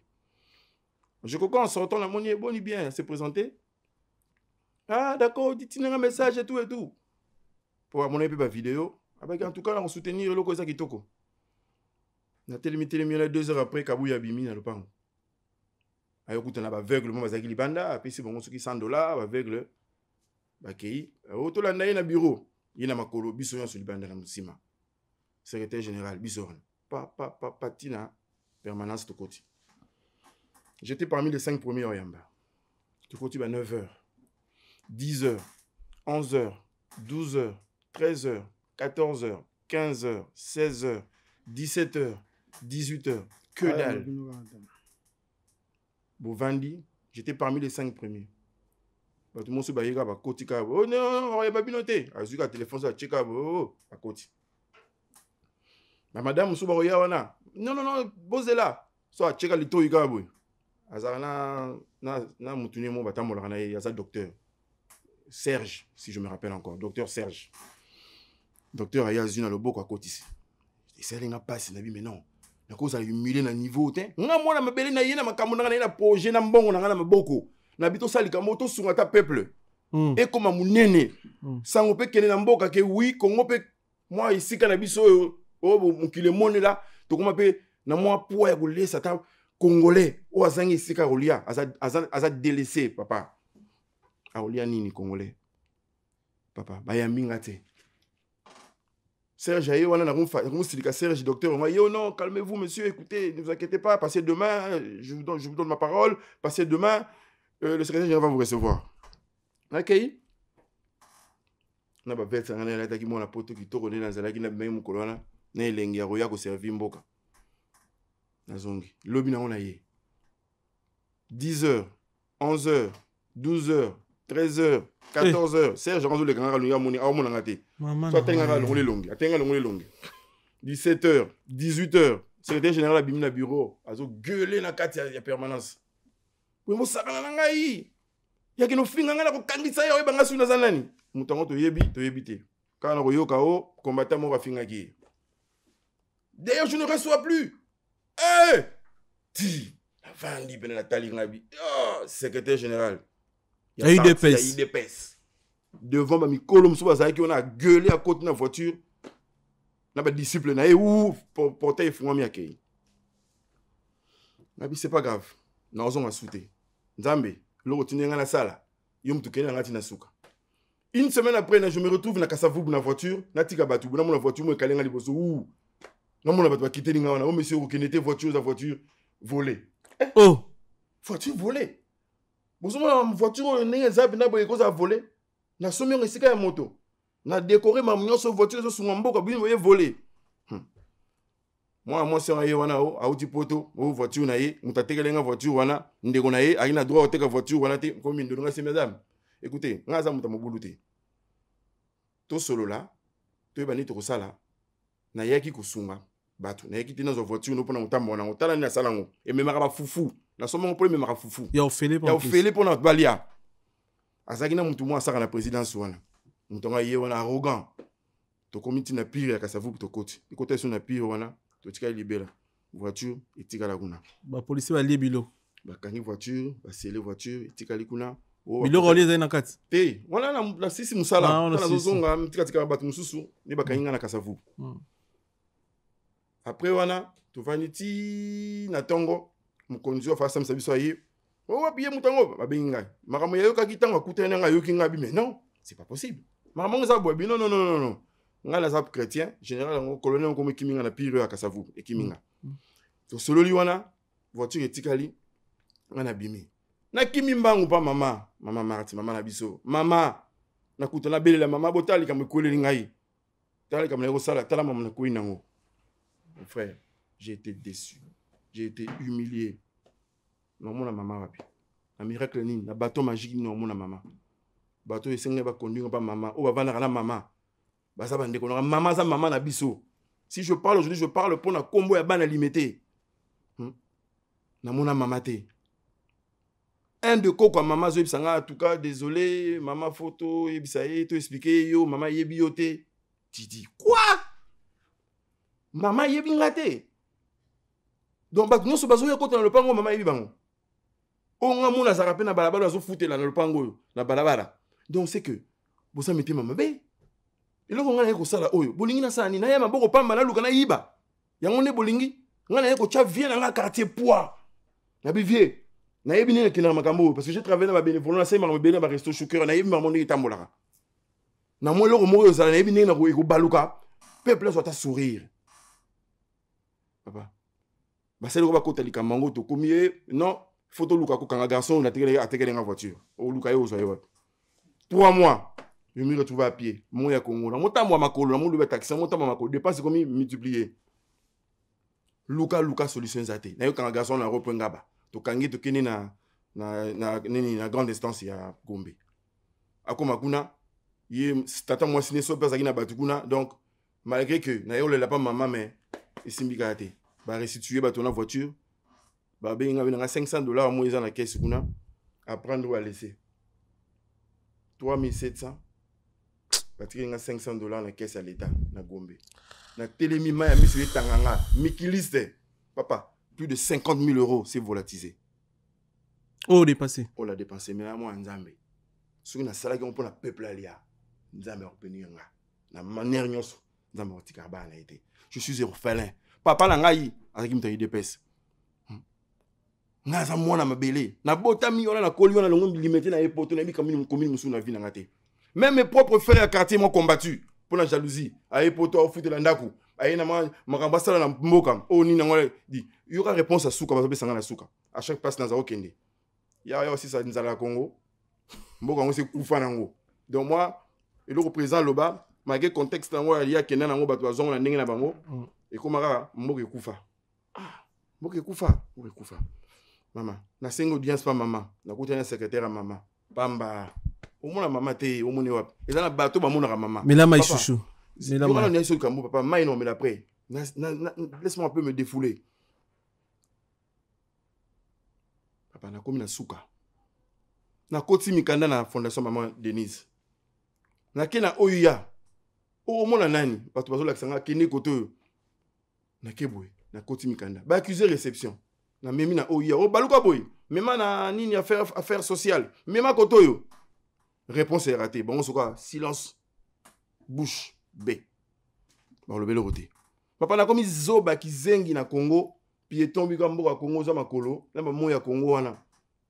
je koko en sortant la monnaie boni bien se présenter. Ah d'accord, dites-nous un message et tout. Pour mon épée vidéo, en tout cas on soutenir le cosa kitoko. Na télémi 2 heures après Kabouya Bimi na le pan. ayokuta na baveugle mo bazaki libanda apesi bango soki $100 baveugle bakei otolanda ye na bureau ye na makolo biso nyonso libanda na mosima secrétaire général biso patina permanence tokoti. J'étais parmi les 5 premiers au Yamba. Tokoti ba 9h, 10h, 11h, 12h, 13h, 14h, 15h, 16h, 17h, 18h, que dalle. Bovandi, j'étais parmi les 5 premiers. Tout le monde se baillait à côté. Oh non, on n'a pas noté. A vu qu'à téléphone, ça check à côté. Madame, non, posez là. Soit check à l'ito, il y a Azana, na mutuni mo batamo la y a docteur Serge, si je me rappelle encore, docteur Serge. Docteur Ayazuna le boko à côté ici. Et ça n'a pas c'est mais non. Na cause a humilié na niveau té. Nga mo na mabele na yena makambo na na projet na mbongo na maboko. Na bito salika moto sunga ta peuple. Et comme munene. Sango pe kene na mboka ke oui Congo pe moi ici kana biso o mukile mone là to koma pe na moi po ya kolesa ta Congolais, ou azangi sika rolia, aza délaissé, papa. Rolia nini Congolais. Papa, bayambinga te. Serge aye wana na kumsilika Serge docteur, on m'a dit oh non, calmez-vous monsieur, écoutez, ne vous inquiétez pas, passez demain, je vous donne ma parole, passez demain, le secrétaire général va vous recevoir. OK? Na ba vetsa ngana la taki mona poto ki toko na zalaki na memu kolona, na elengi ya roya ko servir mboka. Nazongi. Lobi na on a ye. 10h, 11h, 12h, 13h, 14h. Serge Ranzo le grand luya moni a mona ngate. Soit tenga longole longue, atenga longole longue. 17h, 18h. Secrétaire général a bimi na bureau, azo gueuler na kati ya permanence. Pour mo sakana na ngai. Ya kino finga ngana ko kangisa yo banga suna zanani. Mutango to yebi te. Kana ko yoka o combattant mo ba finga ki. D'ailleurs je ne reçois plus. Eh! Ti! Vandi ben la tali ngabi. Oh, secrétaire général. Il y a eu des pèses. Devant ma mikolom so bazaki on a gueulé à côté de la voiture. Na ba disciple na ou porter fuma mi akei. Nabi c'est pas grave. Na ozo masute. Nzambe, le rotine nga na sala. Yom tukena ngati na suka. Une semaine après, je me retrouve na Kasavubu na voiture, na tika batu, na mon voiture mo kalenga liboso ou. Non, mon abat quitter l'ingana. Oh, monsieur, vous connaissez voiture volée. Oh! Voiture volée. Vous avez voiture, n'est pas une voiture volée. Na sommi on ici moto. Na décoré ma mignon sur voiture sur mon beau cabine, vous voyez voler. Moi, c'est un yéwana, à outil poto, ou voiture naïe, ou t'as télégué la voiture, wana, n'dégonaïe, à une droit, au voiture, wana, combien de nous, c'est mesdames. Écoutez, on a ça, moutamoulouté. Tout solo là, tu es banni tout ça là. Na yaki kusunga. Batu na yaki tina zo voiture no pona mutambo na otala ni asalango e memaka ba fufu na somo ngo pole memaka fufu ya ofele pona balia azaki na mutu mo asaka na présidence wana mutonga ye wana arrogant to komiti na pire ya Kasavubu to koti ikota so na pire wana to tika libela voiture etika la kuna ba policier ba liebilo ba kangi voiture ba sele voiture etika likuna bilo roli za na kati te wana la sisi musala na zozonga mtika batu mususu ne ba kangi na Kasavubu. Après wana tuvaniti na tongo mukonzi wa fasa msabiso ayi o wapiye mutango babinga makamo yayoka kitango akutena nga yoki ngabi mais non c'est pas possible makamo za bobi non ngala za chrétien général ngo colonel ngo kiminga na pire ya Kasavubu ekiminga to sololi wana voiture etikali ngana bimi na kimimbangu pa mama Marti mama na biso mama na kutana belela mama botali kamkwele ngai tali kamna ko sala tala mama na kuinango. Mon frère, j'ai été déçu. J'ai été humilié. Non, mon maman rapi. Un miracle ni, un bateau magique non mon maman. Bateau essayé va conduire pas maman. Oh va na maman. Bah ça va ndeko maman ça maman na biso. Si je parle aujourd'hui, je parle pour na combo ya bana limité. Na mon maman té. Un de quoi maman zo ibsanga en tout cas désolé, maman photo ibsaye to expliquer yo maman yebi yoté. Tu dis quoi? Maman yebi ngate. Donc bak nyonso bazo ya kota na lopango maman yebi bango. O nga mona za rapena balabala zo futela na lopango na balabala. Donc c'est que bosa meti maman be. Eloko nga na ko sala oyo. Bolingi na sani na ya maboko pamba na luka na yiba. Yango ne bolingi nga na ko tia vie na nga quartier poids. Na bi vie. nayebi nini kina makambo parce que j'ai travaillé dans ma bénévolat na sema ma bénévolat resto choqueur nayebi makambo ni tambola na moi loko moyo za nayebi nini na ko baluka peuple soit à sourire papa basali ko bakota likambo to komie non photo luka ko kanga garçon na tekele nga voiture o luka yo zo yo 3 mois je me retrouve à pied mon ya Congo na motambo makolo na mo lube taxi motambo makolo dépense comme multiplier luka solutions zate na yo kanga garçon na repengaba to kangi to kini na grande distance ya Gombe akoma kuna ye tata moi sine so pesa kina batukuna donc malgré que na yo le pas maman mais isimbika te ba restituer ba ton voiture ba benga na $500 moi za na caisse kuna à prendre ou à laisser 3700 ba tikinga $500 na caisse à l'état na Gombe na telemi ma ya monsieur tanganga mikiliste papa plus de 50 000 euros c'est volatilisé. Oh, dépassé. On l'a dépensé, mais à moi, Nzambe. Ce qui est salé pour le peuple alia. Nzambe a obtenu la manière dont Nzambe a tika été. Je suis orphelin. Papa langai avec une taille d'épaisse. Naza moi na mabélé. Na botami on a la collion na longue limité na épote na bi comme commune musu na vie na ngate. Même mes propres frères à quartier m'ont combattu pour la jalousie. À épote au foot de landaku. Aïna makambasala na mboka o ni na dit il y aura réponse à souka ba sanga na souka à chaque place dans okende ya aussi ça nzala Congo mboka ngo se kufa nango donc moi et le représentant loba malgré contexte nango il y a kena nango bato bazonga na ndenge na bango et komaka mboka kufa mboka kufa mama na sengo audience pa mama na kutana secrétaire à mama pamba au moins la mama te au moins wap et dans la bateau ba monaka mama mais là ma chouchou. Mais là, papa, mais après, laisse-moi un peu me défouler. Papa, na komi na souka. Na koti mikanda na fondation maman Denise. Na kena oya. O mona nani, bato bazo laksanga kene koto. Na keboy, na koti mikanda. Ba accuser réception. Na memi na oya. O baluka boy. Mema na nini affaire sociale. Mema koto yo. Réponse est ratée. Bon, on silence. Bouche. B. Bon, le bel côté. Papa na komi zoba ki zengi na Congo, puis etombi ka mboka Congo za makolo, na ba moya Congo wana.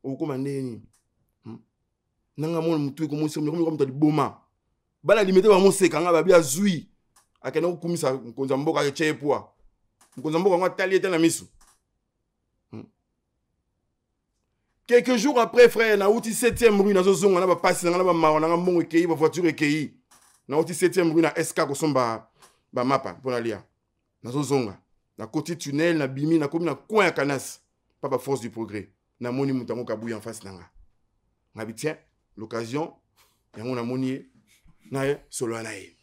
O koma ndeni. Nanga mona mutu ko mosi komi ko mutali boma. Bala limite ba moseka nga ba bia zui. Akena ko kumisa nkonza mboka ke chepwa. Nkonza mboka ngwa tali eta na misu. Quelques jours après frère na outi 7e rue na zo zonga na ba passe na ba mawa na mbongo ekei ba voiture ekei. Na oti 7e rue na SK ko somba ba mapa pour alia na zonga na côté tunnel na bimi na komi na coin ya Canas papa force du progrès na moni mutango kabuya en face nanga ngabi tiens l'occasion yango na moni na solo na ye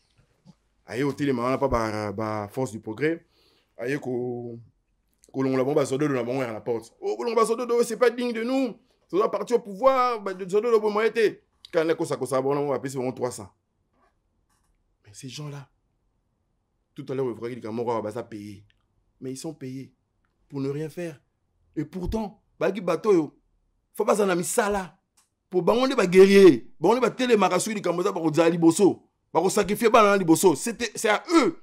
aye hôtel mama pa ba force du progrès aye ko longola bomba sodo na bango à la porte oh longola sodo c'est pas digne de nous ça doit partir au pouvoir ba de sodo bo moyete quand la cosa bon on va payer 300. Ces gens-là, tout à l'heure, vous voyez qu'ils vont payer. Mais ils sont payés pour ne rien faire. Et pourtant, bagi bateau, faut pas en ami ça là. Pour bangoner ba guerrier, bangoner ba télémarasu di kamoza ba kozali liboso, ba ko sacrifier ba na liboso. C'est à eux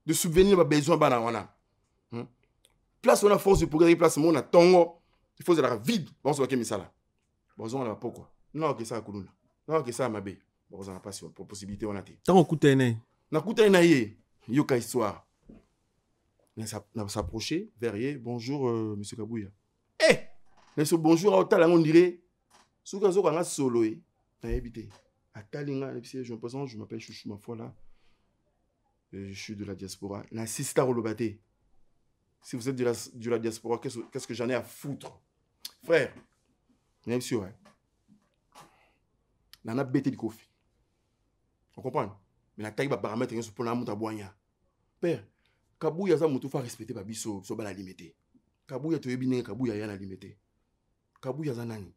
de subvenir à besoin ba na wana. Place on a force de progrès, place on a tongo, il faut de la vide. Bon so ba kemi ça là. Bon on a pourquoi? Non que ça kuluna. Non que ça mabe. Bon, on a pas sur possibilité on a été. Tant qu'on na na ye yoka histoire. On s'approcher vers ye. Bonjour monsieur Kabouya. Mais ce bonjour à tal on dirait souka zo kanga solo e na habité. Atalinga je me présente, je m'appelle Chouchou ma foi là. Je suis de la diaspora. Na sista rolobate. Si vous êtes de la diaspora, qu'est-ce que j'en ai à foutre? Frère, bien sûr. Nana bête de kofi. On comprend? Mais la taille va paramètre pour la monta boigna. Père, Kabouya za mutu fa respecter babiso so ba la limité. Kabouya to yebine Kabouya ya la limité. Kabouya za nani?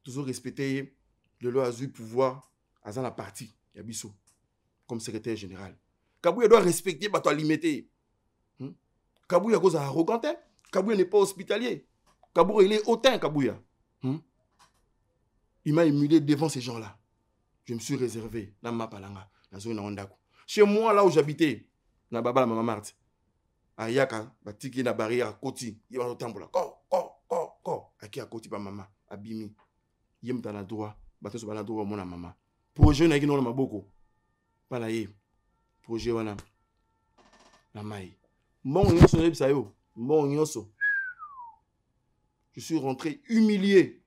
Toujours respecter le loi du pouvoir à la partie ya biso comme secrétaire général. Kabouya doit respecter ba to limité. Kabouya cause arrogant. Kabouya n'est pas hospitalier. Kabouya il est hautain Kabouya. Il m'a émulé devant ces gens-là. Je me suis réservé dans ma palanga, dans une ondako. Chez moi, là où j'habitais, na baba la maman Marthe, à Yaka, batiki na barrière à Koti, il va au tambola. Ko, paquet à côté par maman abimi yem tana droit bato so bana droit mon maman projet na kino na maboko pala ye projet wana na mai mon nyoso na bisa yo mon nyoso je suis rentré humilié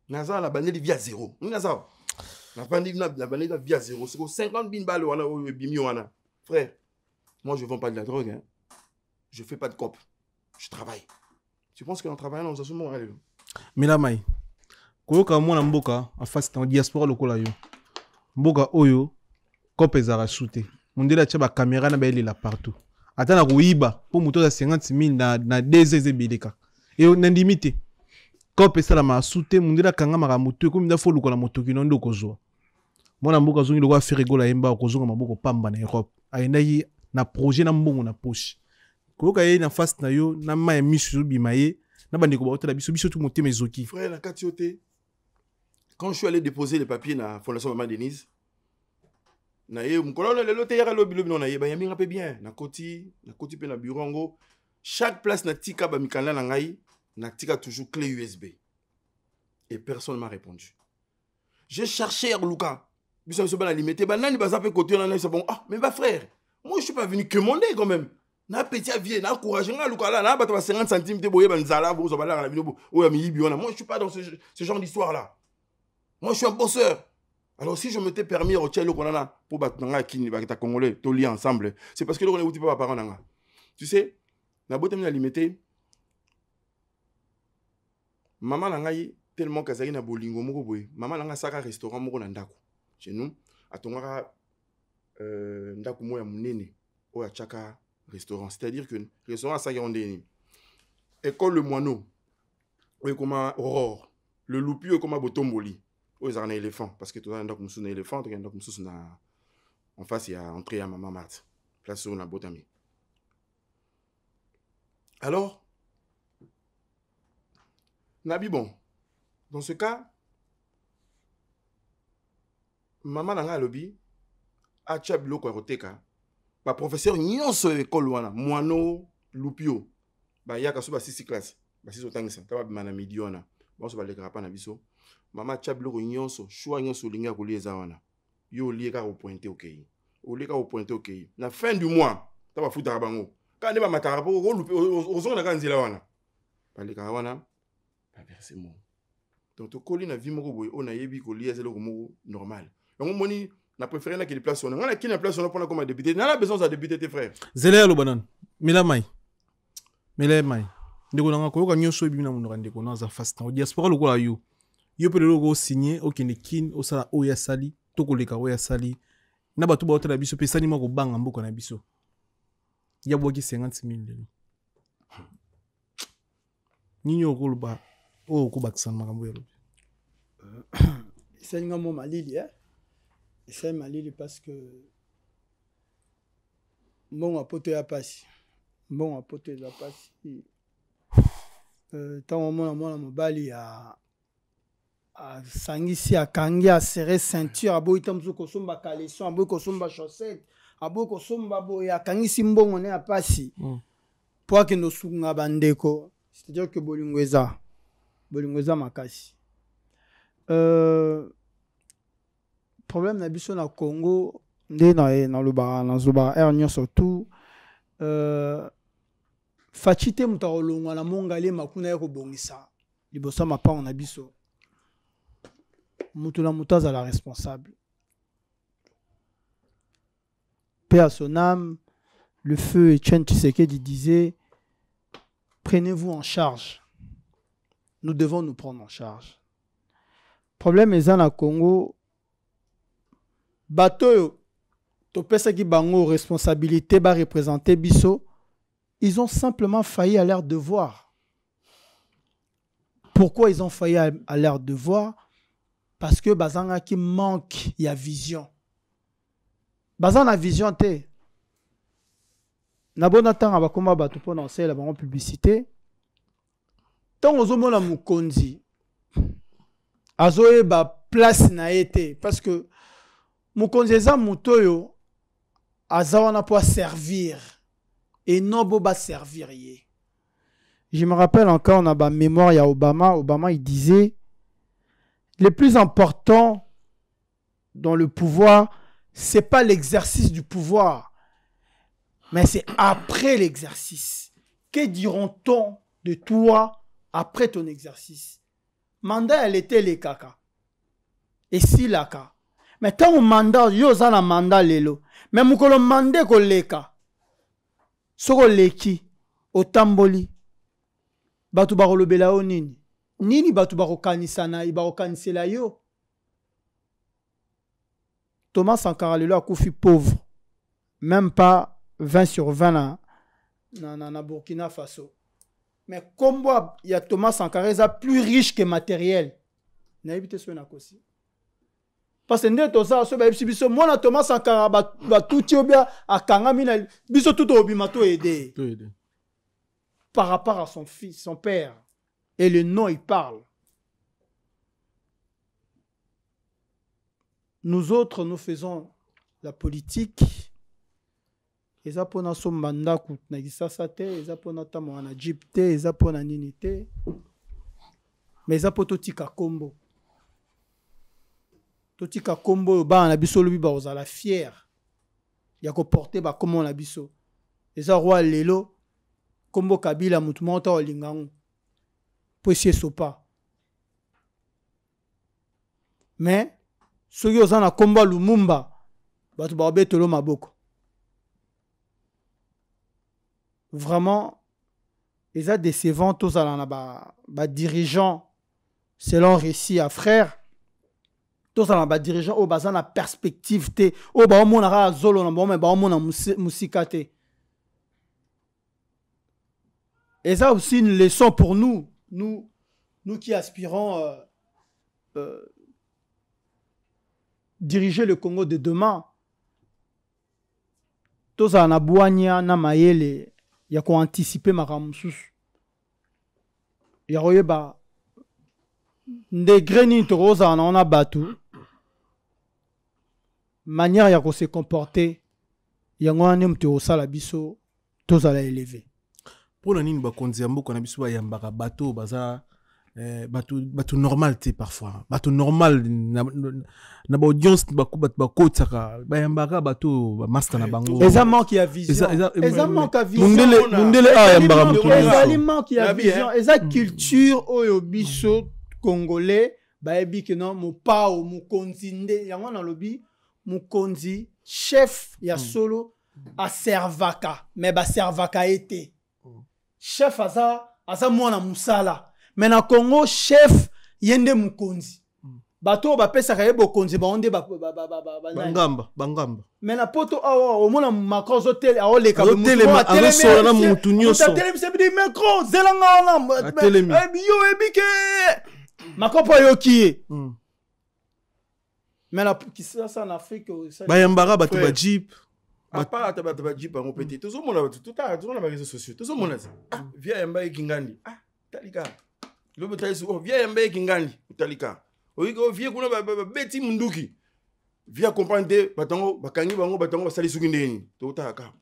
naza la baneli via zéro naza la baneli via zéro c'est 50 bin balles wana bimi wana frère moi je vends pas de la drogue hein. Je fais pas de cop je travaille. Tu penses qu'en travaillant, nous assumons aller. Milamai. Koyoka mwana mboka en face dans diaspora lokola yo. Mboka oyo cop ezara shooter. Mondela tcha ba caméra na ba elela partout. Atana kuiba po muto za 50,000 na DZ bileka. Et on ndimité. Cop esala ma shooter mondela kanga maka muto ko minda fo lokola moto kinondo kozwa. Mwana mboka zongi lokwa ferigola yemba kozonga maboko pamba na Europe. Ayenda yi na projet na mbongo na poche. Koyoka ye na face na yo na ma misu bimaye na bandeko ba otala biso biso tout monter mes oki. Frère la katioté. Quand je suis allé déposer les papiers na Fondation Maman Denise na ye mkolon le lote yara lobi lobi na ye ba yami rapé bien na koti pe na bureau ngo chaque place na tika ba mikanda na ngai na tika toujours clé USB et personne m'a répondu. J'ai cherché Luka biso so bana limité ba nani baza pe côté na c'est bon ah mais bah frère moi je suis pas venu commander quand même. Na petit avier na encourager nga Luka là na ba 50 centimes te boye ba nzala bo so ba la bino o ya mi biona moi je suis pas dans ce genre d'histoire là. Moi, je suis un bosseur. Alors, si je m'étais permis au Tchèlo Konana pour battre les Congolais, tous liés ensemble, c'est parce que nous n'avons pas parlé. Tu sais, la beauté m'a limité. Maman Nangaï, tellement qu'elle a bolingo moko boy. Maman Nanga saka restaurant moko nandako. Chez nous, à Tongara, ndako moya munene, ou à Chaka restaurant. C'est-à-dire que le restaurant a sa grande école le moineau, ou comme Aurore, le loupi ou comme Botomboli. Ils ont un éléphant, parce que tout le monde a un éléphant, en face, il y a entré à Maman Marthe, place où on a botami. Alors, Nabi, bon, dans ce cas, Maman Nanga Lobi, a Tchablo Kwaroteka, ba professeur nyon so école wana, Moano, Lupio, ba yaka sou ba 6 classes, ba 6 otangisa, taba bimana midi wana, ba so ba lekara pa na biso. Maman Tchablo nyonso, choix nyonso linga ko lieza wana. Yo lieka au pointer OK. O lieka au pointer OK. Na fin du mois, taba futa bango. Quand ne ba matara po ko lupe ozonga na kanzila wana. Ba leka wana, ba verser mo. Donc to koli na vie moko boy, on a yebi ko lieza le moko normal. Donc moni na préféré na ki place on. On a ki na place on pour comme député. Na la besoin de député tes frères. Zele lo banan. Milamai. Milamai. Ndeko nanga ko nyonso ebi na mundu ndeko na za fast na diaspora lokola yo. Yo peut le signer au Kenekin au sala oya sali to koleka oya sali na batu ba otala biso pesa ni mako banga mboko na biso ya boki 50,000 lelo ninyo koloba o ko baksan makambo yelo c'est un mot malili c'est malili parce que bon apoto ya pasi tant moi mobali ya sangisi akangi a serré ceinture aboyi tamzo kosomba caleçon aboyi kosomba chaussette aboyi kosomba boya akangisi mbongo ne apasi po akende osunga bandeko c'est-à-dire que bolingo eza makasi problème na biso na Congo nde na lobaka air nyonso tout faci te moto akolongwa na mongali makuna ya kobongisa liboso mapango na biso Moutoula Moutaza la responsable. Paix à son âme, le feu Etienne Tshisekedi disait prenez-vous en charge. Nous devons nous prendre en charge. Problème est dans le Congo. Bateau, to pesa ki bango responsabilité ba représenter biso, ils ont simplement failli à leur devoir. Pourquoi ils ont failli à leur devoir? Parce que bazanga qui manque y a vision. Bazanga vision te. Na bona tanga bakoma batu po na la bango publicité. Tant ozomona mukonzi. Azoe ba place na été parce que mukonzi eza mutoyo azawana po servir et non bo ba servir ye. Je me rappelle encore, on a ma mémoire, il y a Obama. Obama, il disait, le plus important dans le pouvoir, c'est pas l'exercice du pouvoir, mais c'est après l'exercice. Que diront-on de toi après ton exercice? Mandat, elle était les caca. Et si la ka. Mais tant on mandat, yo ça na mandat lelo. Mais mukolo mandé ko leka. Soko leki, o tamboli. Batu baro lobela o nini. Nini batu baro kanisana, ibaro kanisela yo. Thomas Sankara lelo a koufi pauvre. Même pas 20 sur 20 na Burkina Faso. Mais comme il y a Thomas Sankara, il est plus riche que matériel. Na évité ce na kosi. Parce que nous sommes moi Thomas Sankara tout bien à Kangamina biso tout obimato aider par rapport à son fils, son père. Et le nom il parle. Nous autres nous faisons la politique. Et ça pour notre mandat coûte na te, et ça pour notre na Egypte, et ça pour na ninité. Mais ça pour tout tika combo. Totika kombo ba na biso lobi ba ozala fier ya ko porter ba comme on la biso eza roi lelo kombo Kabila mutu monta olingango po sie sopa mais soki ozana kombo Lumumba batu ba betelo maboko vraiment eza décevant tous ala na ba dirigeant selon récit à frère. Tous les dirigeants au bazar la perspective te au ba on a zolo na mais ba on a musika te. Et ça aussi une leçon pour nous qui aspirons diriger le Congo de demain. Tous en abouania na mayele ya ko anticiper maramusus. Ya royeba degré ni toroza on a battu. Manière ya ko se comporter yango ane mto osala biso tozala élevé pour la nini ba konzi mboka na biso ba yambaka bateau baza bateau normal te parfois bateau normal na ba audience ba kotsaka ba yambaka bateau ba master na bango exactement qui a vision exactement qui a vision mundele a yambaka mutu exactement qui a vision exact culture oyo biso congolais ba ebi que non mo pa o mo konzinde yango na lobi Mukonzi, chef ya solo a servaka, mais ba servaka été. Chef aza mwana musala. Mais na Congo chef yende Mukonzi. Bato ba pesa ka yebo konzi ba onde bangamba. Mais na poto au mona Macron hotel a ole ka hotel ma so na mutu nyoso. Télé se bi Macron zelanga na. Yo ebike. Macron po yoki. Mais là, qui ça en Afrique? Bayambara, batu ba jeep. À part ba jeep, on peut dire. Tout le monde, tout le réseaux sociaux. Tout le monde, via Yamba et Kingandi. Ah, Talika. Le bataille sur via Yamba et Kingandi. Talika. Oui, via Kuna Betty Munduki. Via comprendre, batango, bakangi, batango, sali sugindeni. Totaka.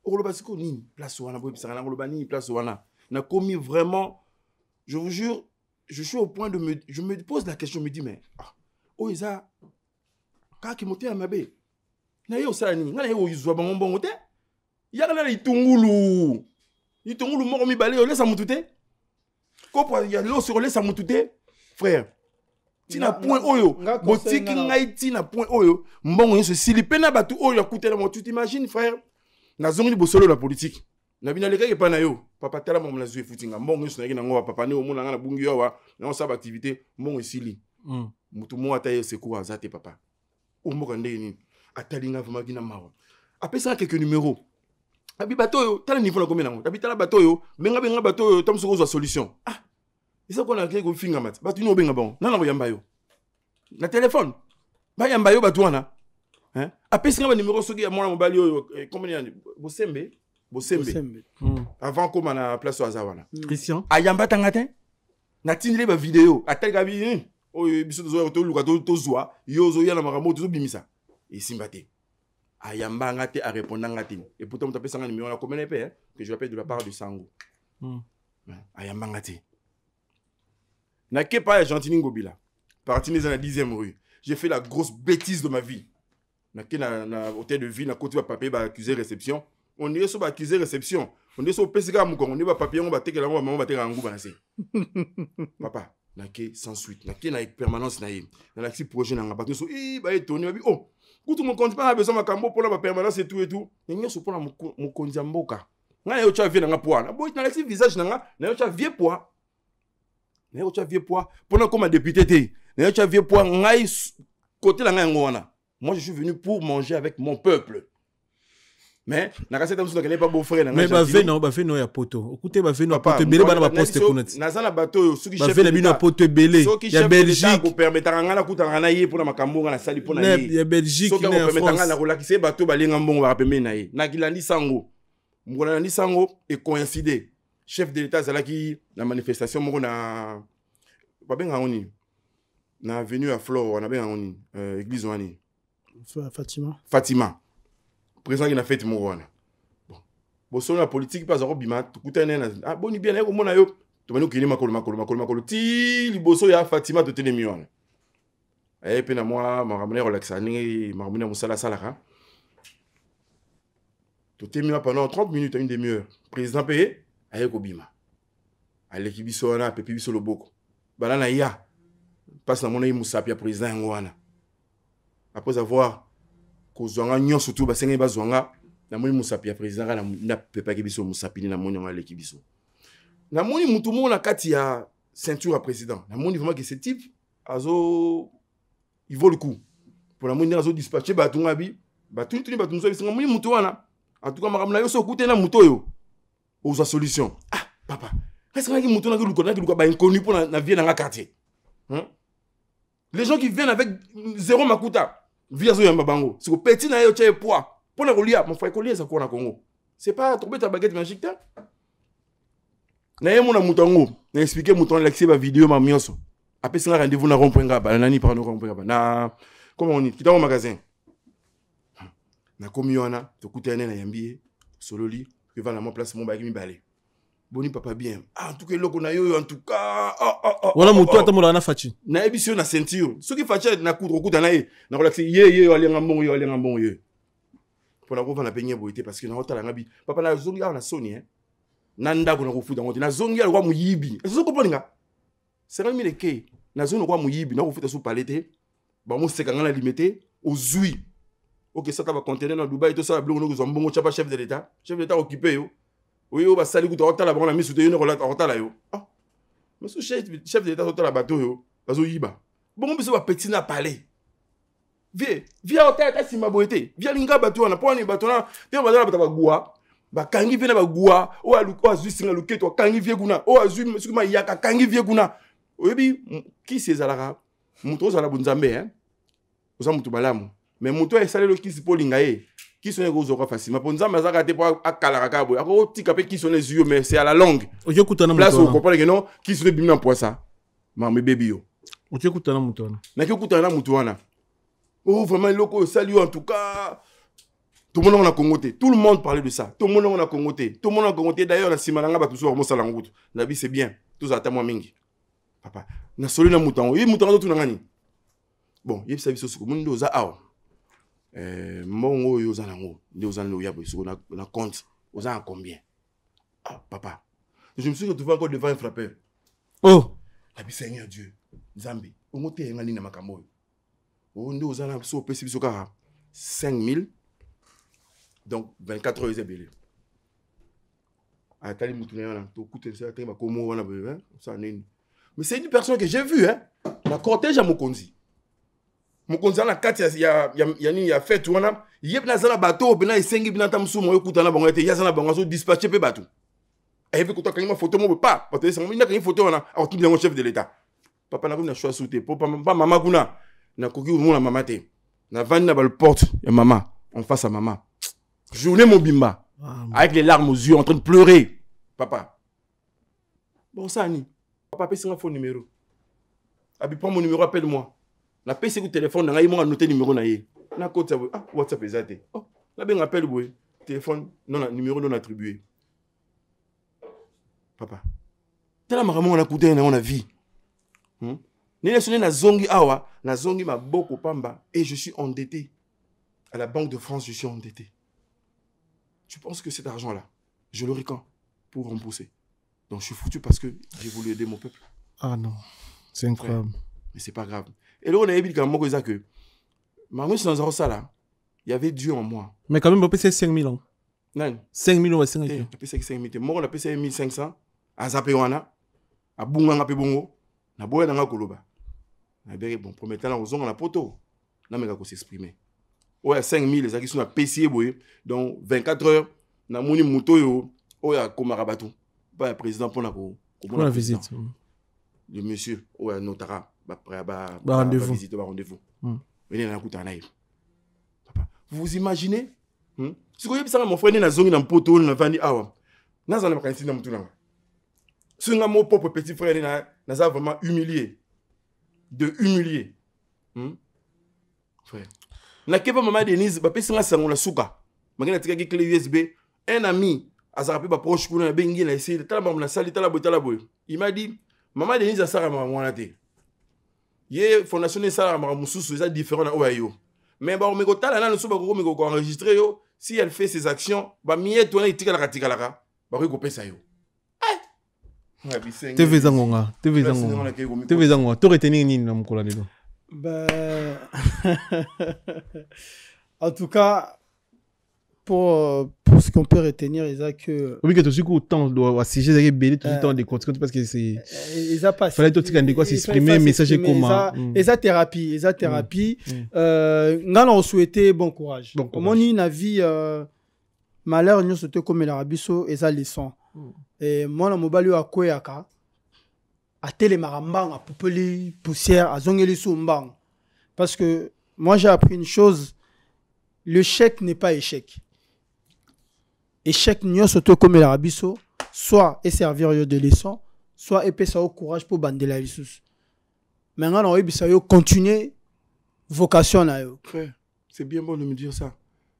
Olo basiko ni place wana boy bisana olo bani place wana. Na commis vraiment, je vous jure, je suis au point de je me pose la question, je me dis mais oh isa ka ki moté amabe na yo sala ni ngana yo yuzwa bango bongo te yakala na itungulu moko mibale yo lesa mutute ko po ya lo sur lesa mutute frère tina point oyo botiki ngai tina point oyo mbongo yeso silipe na batu oyo akutela mo tu t'imagines frère na zongi bosolo la politique na bina leka pa na yo papa tala mo na zwe futinga mbongo yeso na ngo papa ne o mona ngana bungi yo wa na sa activité mbongo esili mutu mo ataye secours azate papa o mo kande ni atalinga vraiment kina mawa apesa quelques numéros abi bato yo tala niveau na combien nango abi tala bato yo benga bato yo tom soko solution ah isa ko na ke ko finga mat bato no benga bon na yamba yo na téléphone ba yamba yo bato wana hein apesa nga numéro soki ya mwana mobali yo combien bosembe avant comme na place azawana Christian ayamba tangate na tindile ba vidéo atalika bi oyo biso to luka to zwa yo zo yana makambo to bimisa et simbate ayamba ngate a répondre ngate et pourtant tu appelles ça numéro la commune que je l'appelle de la part de Sango ayambanga te. Na kepa ya Gentini Ngobila. Parti dans la 10e rue. J'ai fait la grosse bêtise de ma vie. Na hôtel de ville, na côté de papier, accusé réception. On est sur accusé réception. On est sur PCK Moukong. On est sur papier, on va te la maman, on va te la ngou banase. Papa, na ke sans suite. Na ke na permanence na yé. Na la projet na ngaba. So, bah étonné, bah oh. Quand mon compte pas besoin de cambo pour la permanence et tout et tout. N'y so pour la mon konjamboka. Na yo cha vie na poids. Na boy na la visage na yo cha vieux poids. Na yo cha vieux poids. Pendant comme député té. Na yo cha vieux poids ngai côté la ngai ngwana. Moi, je suis venu pour manger avec mon peuple. Mais, na kaseta musu na pas beau frère. Mais bah fait non ya poto. Écoutez, bah fait non poto belé bana ba poste kunati. Na za na bateau suki chef. Bah fait na bino poto belé. Ya Belgique. Ko permettre ngana kuta na yé pour na makambo ngana sali pour na yé. Ya Belgique na France. Permettre ngana relaxer bateau balenga mbongo ba pembe na yé. Na kilandi sango. Mbola na sango et coïncider. Chef de l'état zalaki na manifestation moko na ba benga ngoni. Na avenue à Flore, on a bien ngoni église wani. Fatima. Président qui n'a fait Mourouana. Bon, sur la politique, pas à Bima, tout coûte un ah, bon, bien, au monde, tu vas nous quitter ma ti, liboso ya Fatima, tu t'es mieux. Et puis, moi, ma ramener relaxani, ma ramener mon salasala. Tu t'es mieux pendant 30 minutes à une demi-heure. Président payé, aïe, Bima. Allez, qui bisona, pépi bisolo boko. Banana ya. Passe dans mon aïe Moussapia, président Ngwana. Après avoir kozwanga nyon surtout basenga bazwanga na moni Moussapia président na pepa ki biso Moussapi na moni ngala ki biso na moni mutu mo na kati ya ceinture à président na moni vraiment que ce type azo il vaut le coup pour la moni azo dispatcher batunga bi batunga batunga biso moni mutu wana en tout cas makamna yo so kuté na mutu yo oza solution ah papa est-ce que mutu na ki luko ba inconnu pour na vie na quartier les gens qui viennent avec zéro makuta via zo yamba bango c'est que petit na yo tché poids pour na kolia mon frère kolia ça ko na Congo c'est pas trouver ta baguette magique ta na yemo na mutango na expliquer mutango l'accès ba vidéo ma mionso après c'est un rendez-vous na rond-point ngaba nani par no rond-point ngaba na comment on dit kita au magasin na komi wana to kutene na yambié sololi que va na mon place mon bagui mi balé boni papa bien ah en tout cas loko na yo en tout cas wala mutu atamola na fachi na ebisio na ceinture soki fachi na coudre kuta na ye na relaxer ye alenga mbongo ye pour na ko va na penye boité parce que na hotala ngabi papa na zongi na soni na ndako na kofuta ngote na zongi alwa muyibi eso ko poninga c'est quand même le ke na zone kwa muyibi na kofuta sous palette ba mo seka ngana limité ozui OK ça va contenir dans Dubaï tout ça blongo ko mbongo chapa chef de l'état occupé yo oui, on va salir tout à l'heure, on a mis sous une relate en retard là. Ah, monsieur chef de l'état sur la bateau yo, bazo yiba. Bon, on va petit na parler. Viens au tête si ma boité. Viens linga bateau na point ni bateau na. Viens ba la goua. Ba kangi viens ba goua. O aluko azu singa luke to kangi vie kuna. O azu monsieur ma yaka kangi vie kuna. Oyebi qui c'est zalaka? Muto za la bunzambe hein. Oza mutu balamu. Mais muto e salé le qui si polinga e. Qui sont les gros oreilles facilement pour nous amazaka pour akalaraka boy ako tika pe qui sont les yeux mais c'est à la longue oje kutana place on comprend que non qui sont bimna pour ça mama baby yo oje kutana mutwana na ki kutana mutwana oh vraiment loko salut en tout cas tout le monde en a congoté tout le monde parlait de ça tout le monde en a congoté d'ailleurs la simalanga ba toujours mo sala ngutu la vie c'est bien tous attends mingi papa na solo na mutango yi mutango tout na ngani bon yi service so ko mundo za aw mongo yo zanango ndio zanlo yabo sur na compte aux en combien ah papa je me suis retrouvé encore devant un frappeur oh la bi Seigneur Dieu Zambi o moté ngani na makambo o ndio zanana so pesi biso ka 5000 donc 24 heures ebele atali mutuna yana to kuté ça tema komo wana be ça nini mais c'est une personne que j'ai vu hein la cortège à Mokonzi Mokonzi na kati ya fait wana yeb na zala bateau bena isengi bina tamsu mo ekutana bango ete yazana bango so dispatcher pe bateau eve kutoka kanyima photo mo pas parce que c'est une photo wana a tout bien chef de l'état papa na kuna choix souté pas maman kuna na koki mo na maman te na vani na bal porte ya maman en face à maman journée mobimba avec les larmes aux yeux en train de pleurer papa bon ça ni papa pèse un faux numéro abi prends mon numéro appelle-moi la PC du téléphone na ngai mo noter numéro na ye na côté ah WhatsApp ezate oh la ben appel boy téléphone non numéro non attribué papa tala makambo na kuta na on vie. Nina sonné na zongi awa, na zongi ma boko pamba et je suis endetté. À la Banque de France, je suis endetté. Tu penses que cet argent-là, je l'aurai quand pour rembourser? Donc je suis foutu parce que j'ai voulu aider mon peuple. Ah non, c'est incroyable. Ouais. Mais c'est pas grave. Et là, on a dit quand même que maman, c'est dans un ça là, il y avait Dieu en moi. Mais quand même, on peut payer 5 000 ans. Non. 5 000 ou 5 000 ans. On peut payer 5 000. Moi, on a payé 1 500. À Zapewana, à Bunga, à Pebongo, à Boya, dans Koloba. Bon, promettant aux hommes, on a poteau. Non, mais il faut s'exprimer. Ouais, 5 000, les acquisitions à PC, donc 24 heures, na moni muto yo, oya Komarabatou. Pas le président pour la visite. Le monsieur, oya notara, rendez-vous. Visite, rendez-vous. Venez dans la coupe Papa, vous imaginez? Si vous avez mon frère, na zongi na poto, na vandi awa. Na zana makanisi na mutu nanga. Si on a mon propre petit frère, na za vraiment humilié. De humilier. Frère. Na kepa maman Denise, ba pesi nga sango la suka. Magana tika ki clé USB, un ami a zarapé ba proche kuna na bengi na essayer tala ba na sali tala boy. Il m'a dit maman Denise a sara ma mwana te. Ye fondation ne sara ma mususu ça différent na oyo. Mais ba me ko tala na suba ko me ko enregistrer yo, si elle fait ses actions, ba miette ona itika la katika la ka, ba ko pesa yo. TV Zangonga, TV Zangonga. TV Zangonga, tu retenir nini na mkola lelo? En tout cas, pour ce qu'on peut retenir, il y a que. Oui, que tu sais qu'autant de sujet c'est belé tout le temps des conséquences parce que c'est. Ils a pas. Fallait tout de quoi s'exprimer, message comment. Ils a thérapie, ils a thérapie. Nous on souhaité bon courage. Mon une vie malheur nous souhaité comme l'arabiso et ça leçon. Et moi, je suis à Koyaka, à Télémarambang, à Poupeli, Poussière, à Zongeli Soumbang. Parce que moi, j'ai appris une chose, le chèque n'est pas échec. Échec, nous sommes comme l'Arabiso, soit et servir de leçon, soit et ça au courage pour bander la ressource. Maintenant, on va continuer vocation. Frère, c'est bien bon de me dire ça.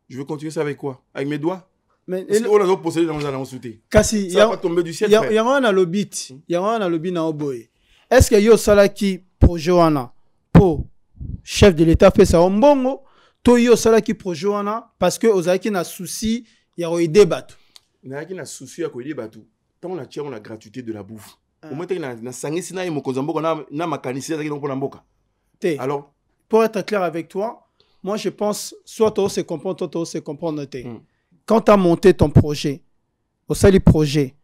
Je veux continuer ça avec quoi? Avec mes doigts? Mais on a possédé dans un sauté. Kasi, ça va tomber du ciel. Il y a un lobby. Il y a un lobby dans Oboé. Est-ce qu'il y a un qui projet pour chef de l'État fait ça en bongo? Toi, il y a un qui projet parce que aux qui n'a souci, il y a un débat. Il y a un souci à quoi débat. Tant on a tiré la gratuité de la bouffe. Au moins, il y a un sangi sina et mon kozambo na makanisi qui n'ont pas mboka. Alors, pour être clair avec toi, moi je pense soit toi se comprendre, toi se comprendre. Quand tu as monté ton projet, au sali projet,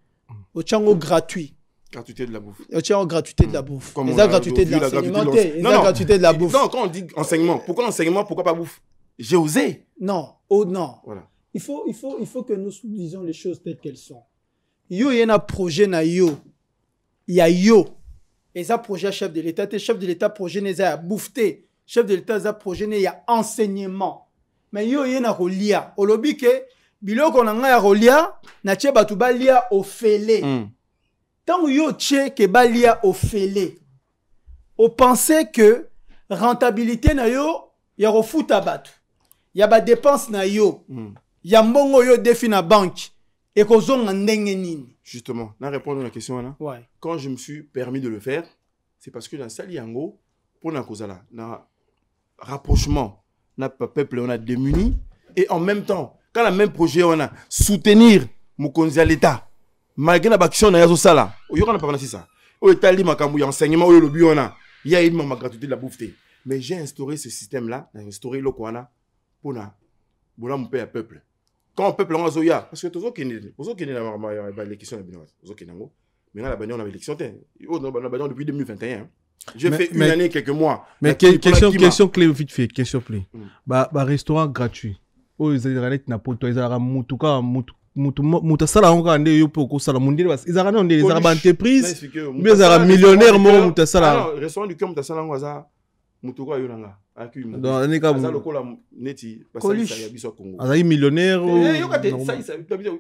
au tchango gratuit. Gratuité de la bouffe. Au tchango gratuité de la bouffe. Les gratuité de l'enseignement. Les gratuité de la bouffe. Non, quand on dit enseignement, pourquoi enseignement, pourquoi pas bouffe? J'ai osé. Non, oh non. Voilà. Il faut que nous disions les choses telles qu'elles sont. Yo, il y a un projet na yo. Il y a yo. Et ça, projet chef de l'État. Chef de l'État, projet n'est pas bouffé. Chef de l'État, ça, projet n'est pas enseignement. Mais yo, il y a un relia. Au lobby que, biloko na nga ya rolia na tche batu balia ofele. Tant yo tche ke balia ofele. O pensez que rentabilité na yo ya refuta batu. Ya ba dépense na yo. Ya mbongo yo défi na banque et ko zonga ndenge nini. Justement, na répondre à la question là. Ouais. Quand je me suis permis de le faire, c'est parce que dans sali yango pour na kozala na rapprochement na peuple on a démuni et en même temps quand le même projet on a soutenir Mokonzi à l'État malgré la action na yazo sala o yokana pas c'est ça o etali makambu ya enseignement o lobi on a il y a une gratuité de la bouffe mais j'ai instauré ce système là j'ai instauré le kwana pour na bola mon père peuple quand le peuple on azoya parce que tozo kene la l'élection na tozo kenango mais là la bannière on avait l'élection depuis 2021 j'ai fait une année quelques mois mais question clé vite fait question clé bah restaurant gratuit oh ils allaient na poto ils allaient mutuka mutu sala onga nde yo poko sala mundile bas ils allaient des entreprises mais ils allaient millionnaire mo mutu sala restaurant du cœur mutu sala ngoza mutuka yo nanga dans les cas ça lokola neti basali ça ya biso Congo azali millionnaire yo kate ça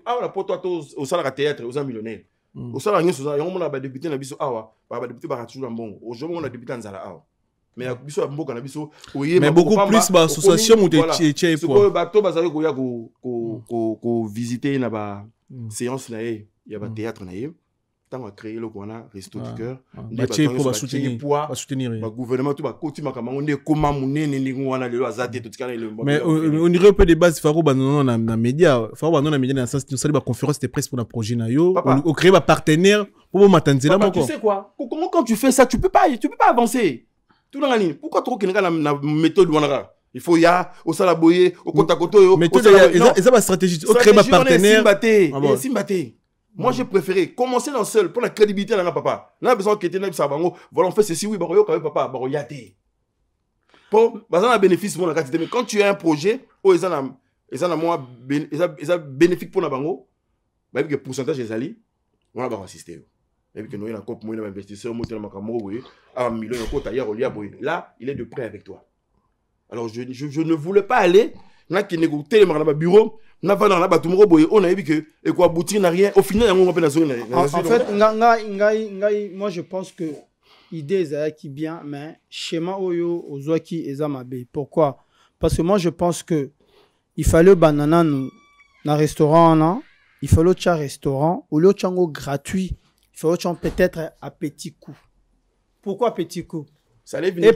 ah la poto au sala théâtre aux millionnaire au sala ngi soza yango mona ba député na biso awa ba député ba ratulu mbongo aujourd'hui on a député nzala awa mais biso mboka na biso mais beaucoup plus ba association ou des tchè quoi bato bazali ko ya ko visiter na ba séance na ye ya ba théâtre na ye tant qu'on a créé le Kwana, Resto du Cœur, soutenir. Le gouvernement, tout va continuer à on est comment mouné, n'ingouana, le azate, tout ça. Mais on dirait un peu des bases, Faro, dans les médias, Faro, dans les médias, dans le sens, nous sommes conférence de presse pour un projet, on crée un partenaire pour m'attendre là. Tu sais quoi? Comment quand tu fais ça, tu peux pas avancer. Tout dans la ligne. Pourquoi trop qu'il y a la méthode Wanara? Il faut y a au salaboyer, au Kotakoto. Mais et ça, ma stratégie. On crée un partenaire. Moi, j'ai préféré commencer dans seul pour la crédibilité de papa. On a besoin que tu aies voilà, on fait ceci, oui, papa, yate. Pour, un bénéfice pour la quantité. Mais quand tu as un projet, ils ont bénéfique pour la bango, même que pourcentage des alliés, on va assister. Même que nous, il y a un investisseur, là, il est de près avec toi. Alors, je ne voulais pas aller. On a qui négocié dans le bureau. On a vu que Bouti n'a rien. Au final, on a en fait, moi, je pense que l'idée est qui bien, mais schéma Oyo, Ozwaki et Zamabe. Pourquoi? Parce que moi, je pense que il fallait banana dans un restaurant, il fallait un restaurant, ou l'autre gratuit, il fallait peut-être à petit coût. Pourquoi petit coût? Ça allait venir,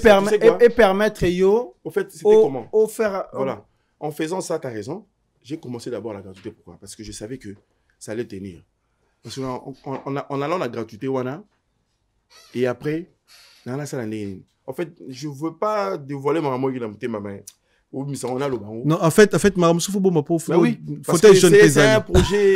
et permettre yo. Au fait, c'était comment? Voilà. En faisant ça, tu as raison. J'ai commencé d'abord la gratuité. Pourquoi? Parce que je savais que ça allait tenir. Parce qu'en allant la gratuité, et après, en fait, je ne veux pas dévoiler ma maman qui a ma main. Non, en fait, Madame Soufou, bon, pour c'est un projet.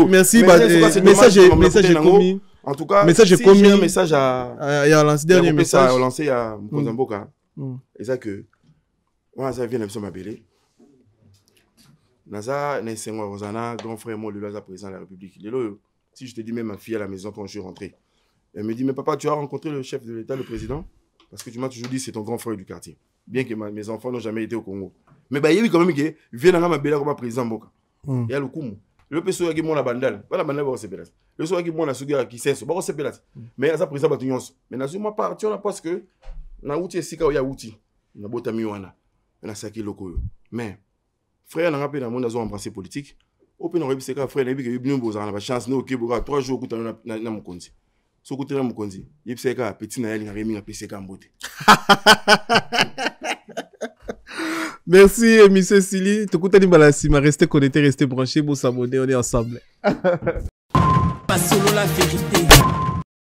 Merci. Message est commis. En tout cas, message commis. Un message à. Il y a lancé dernier message. Lancé à Mkozamboka. Et ça que. Moi, ça vient de me appeler. Naza, grand frère, moi, le président de la République. Si je te dis même ma fille à la maison quand je suis rentré, elle me dit, mais papa, tu as rencontré le chef de l'État, le président? Parce que tu m'as toujours dit c'est ton grand frère du quartier. Bien que mes enfants n'ont jamais été au Congo. Mais il y a eu quand même qui vient à ma belle comme président Mboka. Il y a le coup. Le PSO qui monte la bandale. Pas la bandale, va se pélas. Le PSO qui monte la souga qui sait, va se pélas. Mais il y a ça président Batunions. Mais n'a pas parti parce que na outil sika ou ya outil. Na bota miwana. Na saki loko. Mais frère n'a pas dans monde dans embrasser politique. Open on sika frère n'a vu que bien beau na chance no OK 3 jours kuta na Mukonzi. So côté là Mukonzi, il sait que petit na yali remi na PCK Mbote. Merci monsieur Sili, tu écoutes Balasi, m'a resté connecté, resté branché pour s'abonner, on est ensemble. Pas solo la vérité.